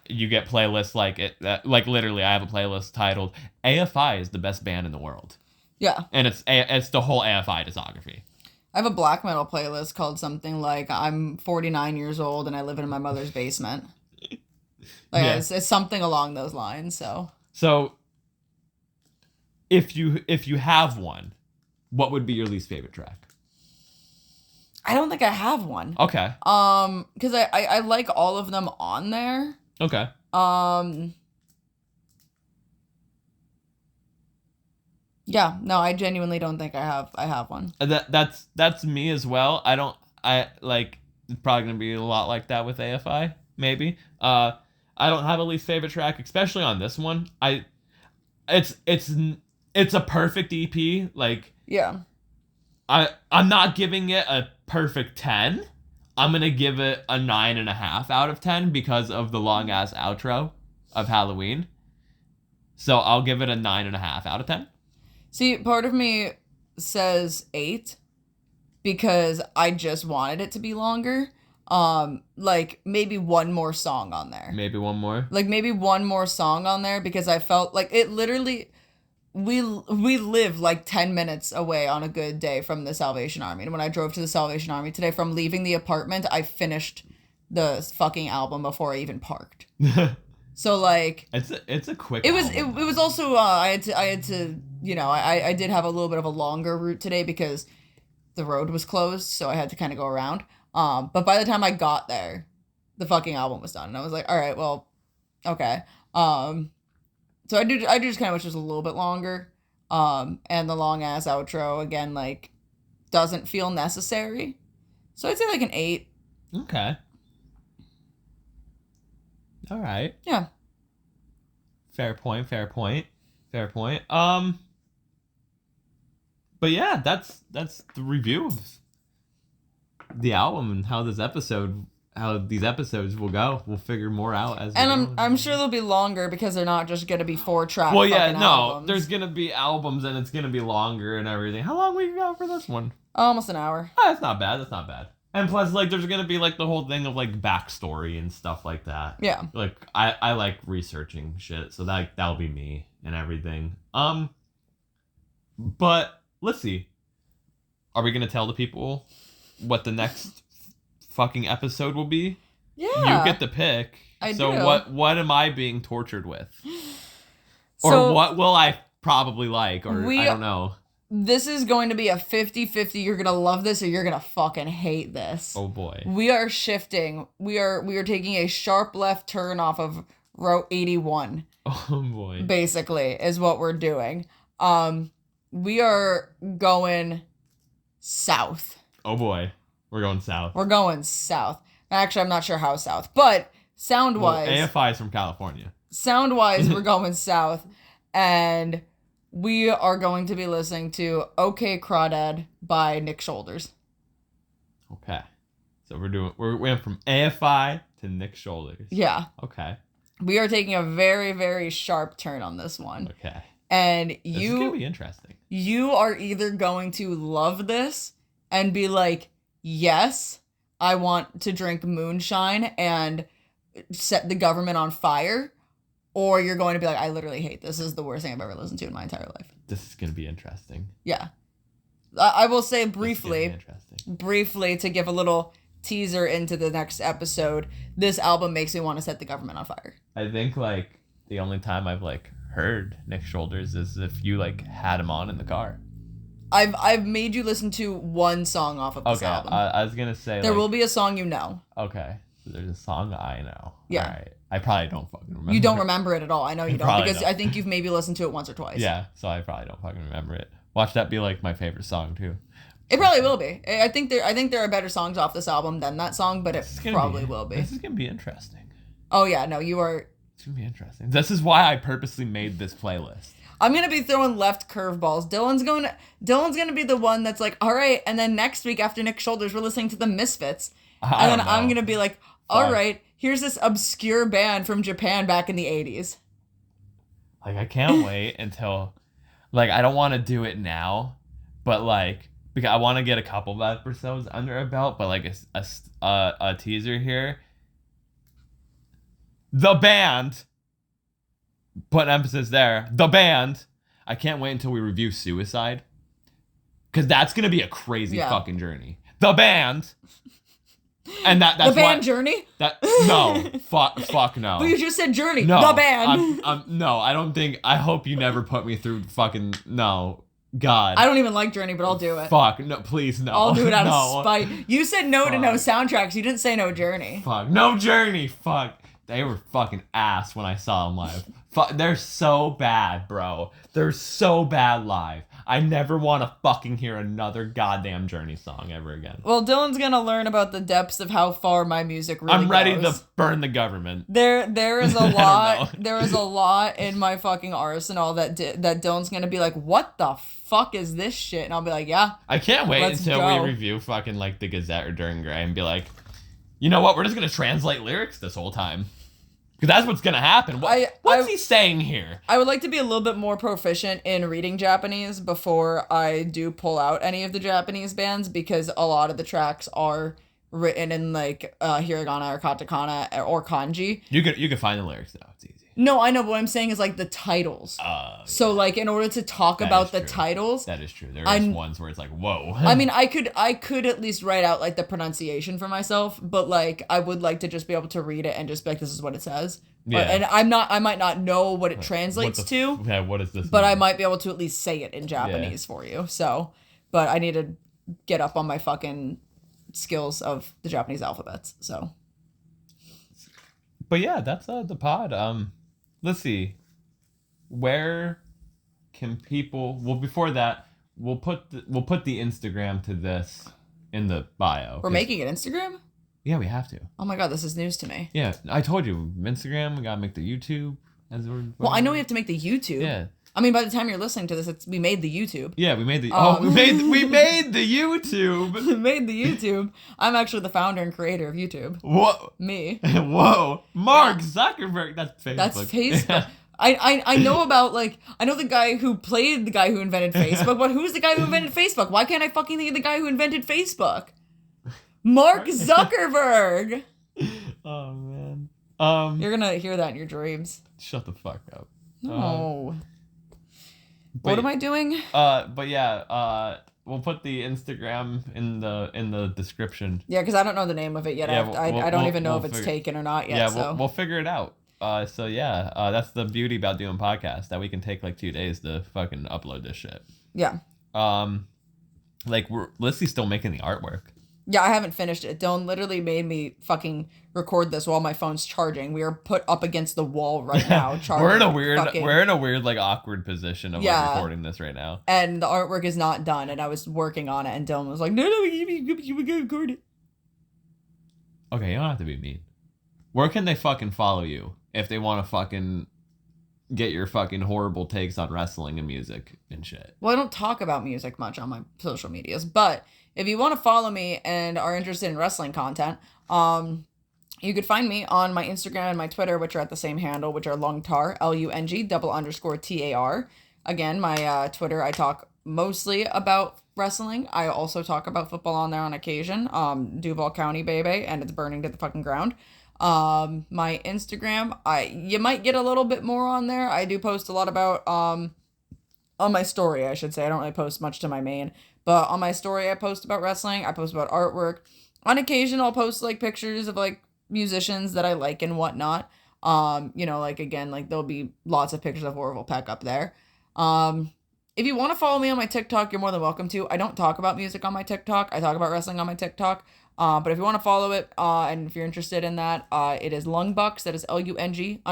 A: you get playlists like it. Like literally, I have a playlist titled "AFI is the best band in the world,"
B: Yeah.
A: and it's the whole AFI discography.
B: I have a black metal playlist called something like "I'm 49 years old and I live in my mother's basement." Like
A: Yeah.
B: it's something along those lines.
A: So, if you have one, what would be your least favorite track?
B: I don't think I have one.
A: Okay.
B: Because I like all of them on there.
A: Okay.
B: Yeah, no, I genuinely don't think I have one.
A: That's me as well. I like it's probably gonna be a lot like that with AFI, maybe. I don't have a least favorite track, especially on this one. It's a perfect EP. Like
B: Yeah.
A: I'm not giving it a perfect 10. I'm gonna give it a 9.5 out of 10 because of the long ass outro of Halloween. So I'll give it a 9.5 out of 10.
B: See, part of me says 8 because I just wanted it to be longer. Like maybe one more song on there.
A: Maybe one more.
B: Like maybe one more song on there because I felt like it literally we live like 10 minutes away on a good day from the Salvation Army. And when I drove to the Salvation Army today from leaving the apartment, I finished the fucking album before I even parked. So like
A: it's a quick
B: it was
A: album.
B: it was also I had to you know I did have a little bit of a longer route today because the road was closed, so I had to kind of go around. But by the time I got there, the fucking album was done, and I was like, all right, well, okay. So I just kind of wish it was a little bit longer. And the long ass outro again like doesn't feel necessary. So I'd say like an 8.
A: Okay. All right.
B: Yeah.
A: Fair point. But yeah, that's the review of the album and how these episodes will go. We'll figure more out as.
B: And I'm sure they'll be longer because they're not just gonna be 4-track.
A: Well, yeah, no,
B: albums.
A: there's gonna be albums and it's gonna be longer and everything. How long we go for this one?
B: Almost an hour.
A: Oh, that's not bad. And plus, like, there's gonna be like the whole thing of like backstory and stuff like that.
B: Yeah.
A: Like, I like researching shit, so that'll be me and everything. But let's see. Are we gonna tell the people what the next fucking episode will be?
B: Yeah.
A: You get the pick.
B: I
A: so
B: do.
A: what am I being tortured with?
B: So
A: or what will I probably like? Or I don't know.
B: This is going to be a 50-50. You're gonna love this or you're gonna fucking hate this.
A: Oh boy.
B: We are shifting. We are taking a sharp left turn off of Route 81.
A: Oh boy.
B: Basically, is what we're doing. We are going south.
A: Oh boy. We're going south.
B: We're going south. Actually, I'm not sure how south, but sound-wise...
A: Well, AFI is from California.
B: Sound-wise, we're going south, and we are going to be listening to OK Crawdad by Nick Shoulders.
A: Okay. So we went from AFI to Nick Shoulders.
B: Yeah.
A: Okay.
B: We are taking a very, very sharp turn on this one.
A: Okay.
B: And
A: This is going to be interesting.
B: You are either going to love this and be like, yes, I want to drink moonshine and set the government on fire, or you're going to be like, I literally hate this. This is the worst thing I've ever listened to in my entire life.
A: This is going to be interesting.
B: Yeah. I will say briefly to give a little teaser into the next episode, this album makes me want to set the government on fire.
A: I think like the only time I've like heard Nick Shoulders is if you like had him on in the car.
B: I've made you listen to one song off of this album.
A: I was gonna say
B: there will be a song you know.
A: Okay, so there's a song I know.
B: Yeah.
A: All right. I probably don't fucking remember.
B: You don't remember it at all. I know you don't because
A: don't.
B: I think you've maybe listened to it once or twice.
A: Yeah, so I probably don't fucking remember it. Watch that be like my favorite song too.
B: It probably will be. I think there are better songs off this album than that song, but it probably will be.
A: This is gonna be interesting.
B: Oh yeah, no, you are.
A: It's gonna be interesting. This is why I purposely made this playlist.
B: I'm gonna be throwing left curveballs. Dylan's gonna be the one that's like, all right, and then next week after Nick Shoulders, we're listening to the Misfits, and then I'm gonna be like, all right, here's this obscure band from Japan back in the 80s.
A: Like I can't wait until, like I don't want to do it now, but like because I want to get a couple of episodes under a belt, but like a teaser here. The band. Put an emphasis there. The band. I can't wait until we review Suicide. Because that's going to be a crazy fucking journey. The band. And that's
B: the band Journey?
A: No. Fuck no.
B: But you just said Journey.
A: No.
B: The band.
A: No, I don't think... I hope you never put me through fucking... No. God.
B: I don't even like Journey, but I'll do it.
A: Fuck. No, please, no.
B: I'll do it out of spite. You said no to no soundtracks. You didn't say no Journey.
A: Fuck. No Journey. Fuck. They were fucking ass when I saw them live. They're so bad, bro. They're so bad live. I never want to fucking hear another goddamn Journey song ever again.
B: Well, Dylan's gonna learn about the depths of how far my music really
A: I'm ready
B: goes.
A: to burn the government.
B: There is a lot. There is a lot in my fucking arsenal that Dylan's gonna be like, "What the fuck is this shit?" And I'll be like, "Yeah."
A: I can't wait until we review fucking like the Gazette or During Gray and be like, you know what? We're just gonna translate lyrics this whole time. Because that's what's going to happen. What's he saying here?
B: I would like to be a little bit more proficient in reading Japanese before I do pull out any of the Japanese bands, because a lot of the tracks are written in like hiragana or katakana or kanji.
A: You could find the lyrics though. It's easy.
B: No, I know, but what I'm saying is like the titles. So like in order to talk about the titles.
A: That is true. There are ones where it's like, whoa.
B: I mean, I could at least write out like the pronunciation for myself, but like I would like to just be able to read it and just be like, this is what it says. Yeah. And I might not know what it translates to.
A: Yeah, what is this?
B: But I might be able to at least say it in Japanese for you. So, but I need to get up on my fucking skills of the Japanese alphabets. So.
A: But yeah, that's the pod. Let's see. Where can people? Well, before that, we'll put the Instagram to this in the bio.
B: We're making an Instagram?
A: Yeah, we have to.
B: Oh my god, this is news to me.
A: Yeah, I told you, Instagram. We gotta make the YouTube.
B: Well, I know we have to make the YouTube.
A: Yeah.
B: I mean, by the time you're listening to this, we made the YouTube.
A: Yeah, we made the. we made the YouTube.
B: We made the YouTube. I'm actually the founder and creator of YouTube.
A: What?
B: Me.
A: Whoa, Mark Zuckerberg. That's Facebook.
B: That's Facebook. I know about I know the guy who played the guy who invented Facebook, but who's the guy who invented Facebook? Why can't I fucking think of the guy who invented Facebook? Mark Zuckerberg.
A: Oh man.
B: You're gonna hear that in your dreams.
A: Shut the fuck up.
B: No. What am I doing?
A: But yeah, we'll put the Instagram in the description.
B: Yeah, because I don't know the name of it yet. Yeah, I don't even know if it's taken or not yet.
A: Yeah,
B: so.
A: we'll figure it out. So yeah, that's the beauty about doing podcasts, that we can take like 2 days to fucking upload this shit.
B: Yeah.
A: Lyssie's still making the artwork.
B: Yeah, I haven't finished it. Dylan literally made me fucking record this while my phone's charging. We are put up against the wall right now.
A: We're in a weird like awkward position of like recording this right now.
B: And the artwork is not done, and I was working on it, and Dylan was like, "No, we gotta record it."
A: Okay, you don't have to be mean. Where can they fucking follow you if they want to fucking get your fucking horrible takes on wrestling and music and shit?
B: Well, I don't talk about music much on my social medias, but if you want to follow me and are interested in wrestling content, you could find me on my Instagram and my Twitter, which are at the same handle, which are Lungtar, LUNG_TAR. Again, my Twitter, I talk mostly about wrestling. I also talk about football on there on occasion. Duval County, baby, and it's burning to the fucking ground. My Instagram, you might get a little bit more on there. I do post a lot about, on my story, I should say. I don't really post much to my main. But on my story, I post about wrestling. I post about artwork. On occasion, I'll post like pictures of like musicians that I like and whatnot. There'll be lots of pictures of Orville Peck up there. If you want to follow me on my TikTok, you're more than welcome to. I don't talk about music on my TikTok. I talk about wrestling on my TikTok. But if you want to follow it, and if you're interested in that, it is Lungbucks. That is LUNG_BUCKS.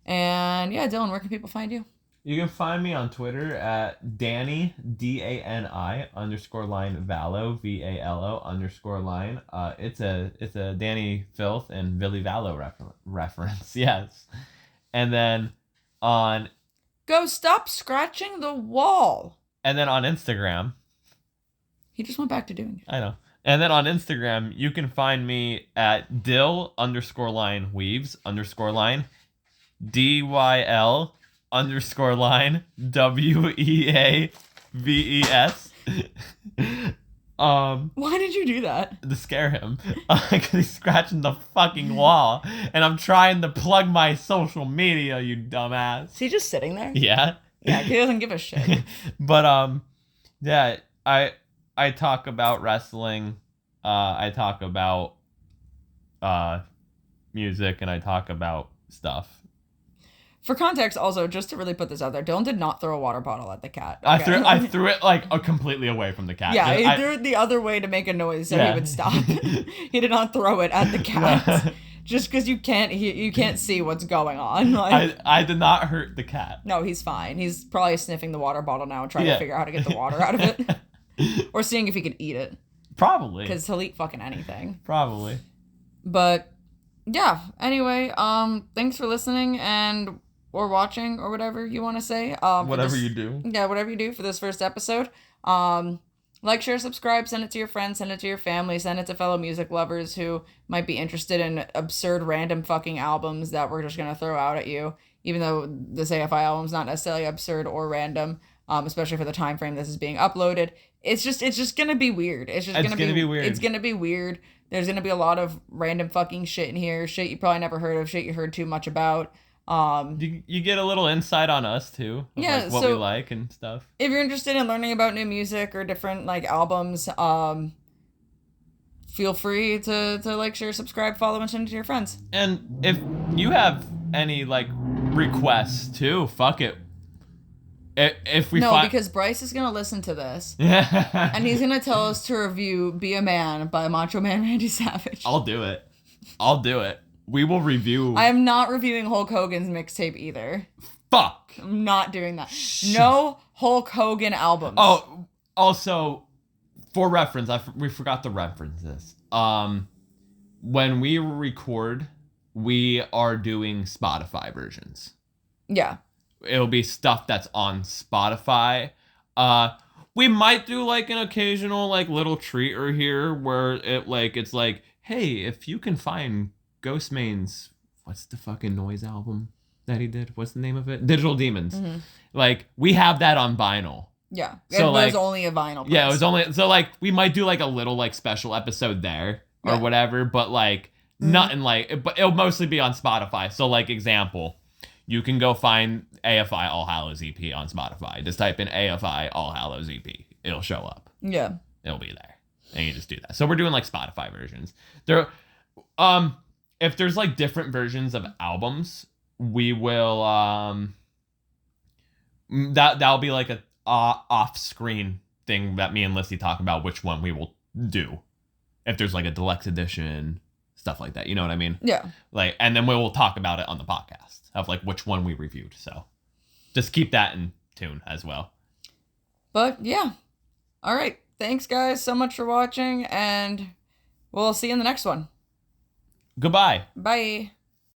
B: And yeah, Dylan, where can people find you?
A: You can find me on Twitter at Danny, DANI _line Valo, VALO _line. It's a Danny Filth and Billy Valo reference, yes. And then on...
B: Go stop scratching the wall.
A: And then on Instagram...
B: He just went back to doing it.
A: I know. And then on Instagram, you can find me at Dill _line Weaves _line DYL _line WEAVES.
B: Why did you do that?
A: To scare him. Because he's scratching the fucking wall. And I'm trying to plug my social media, you dumbass.
B: Is he just sitting there?
A: Yeah.
B: Yeah, he doesn't give a shit.
A: But, yeah, I talk about wrestling. I talk about, music, and I talk about stuff.
B: For context, also, just to really put this out there, Dylan did not throw a water bottle at the cat.
A: Okay? I threw it, like, completely away from the cat.
B: Yeah, he threw it the other way to make a noise so he would stop. He did not throw it at the cat. Just because you can't see what's going on. Like,
A: I did not hurt the cat.
B: No, he's fine. He's probably sniffing the water bottle now, trying to figure out how to get the water out of it. Or seeing if he could eat it.
A: Probably.
B: Because he'll eat fucking anything.
A: Probably.
B: But, yeah. Anyway, thanks for listening and... or watching, or whatever you want to say.
A: Whatever you do.
B: Yeah, whatever you do for this first episode. Like, share, subscribe, send it to your friends, send it to your family, send it to fellow music lovers who might be interested in absurd, random fucking albums that we're just going to throw out at you. Even though this AFI album's not necessarily absurd or random, especially for the time frame this is being uploaded. It's just going to be weird. It's going to be weird. It's going to be weird. There's going to be a lot of random fucking shit in here. Shit you probably never heard of, shit you heard too much about.
A: You get a little insight on us too, like what we like and stuff.
B: If you're interested in learning about new music or different like albums, feel free to like, share, subscribe, follow, and send it to your friends.
A: And if you have any like requests too, fuck it. If we
B: because Bryce is gonna listen to this, and he's gonna tell us to review "Be a Man" by Macho Man Randy Savage.
A: I'll do it. We will review.
B: I am not reviewing Hulk Hogan's mixtape either.
A: Fuck.
B: I'm not doing that. No Hulk Hogan albums.
A: Oh, also, for reference, we forgot to reference this. When we record, we are doing Spotify versions.
B: Yeah.
A: It'll be stuff that's on Spotify. We might do like an occasional like little treater here where it's like, hey, if you can find Ghostmane's, what's the fucking noise album that he did? What's the name of it? Digital Demons. Mm-hmm. Like, we have that on vinyl.
B: Yeah. So, it was only a vinyl press.
A: Yeah, it was only... So, like, we might do, like, a little, like, special episode there or whatever, but, like, nothing like... But it'll mostly be on Spotify. So, like, example, you can go find AFI All Hallows EP on Spotify. Just type in AFI All Hallows EP. It'll show up.
B: Yeah.
A: It'll be there. And you just do that. So, we're doing, like, Spotify versions. If there's like different versions of albums, we will that'll be like a off-screen thing that me and Lyssie talk about which one we will do. If there's like a deluxe edition, stuff like that, you know what I mean?
B: Yeah.
A: Like, and then we will talk about it on the podcast of like which one we reviewed. So just keep that in tune as well.
B: But yeah. All right. Thanks guys so much for watching, and we'll see you in the next one.
A: Goodbye.
B: Bye.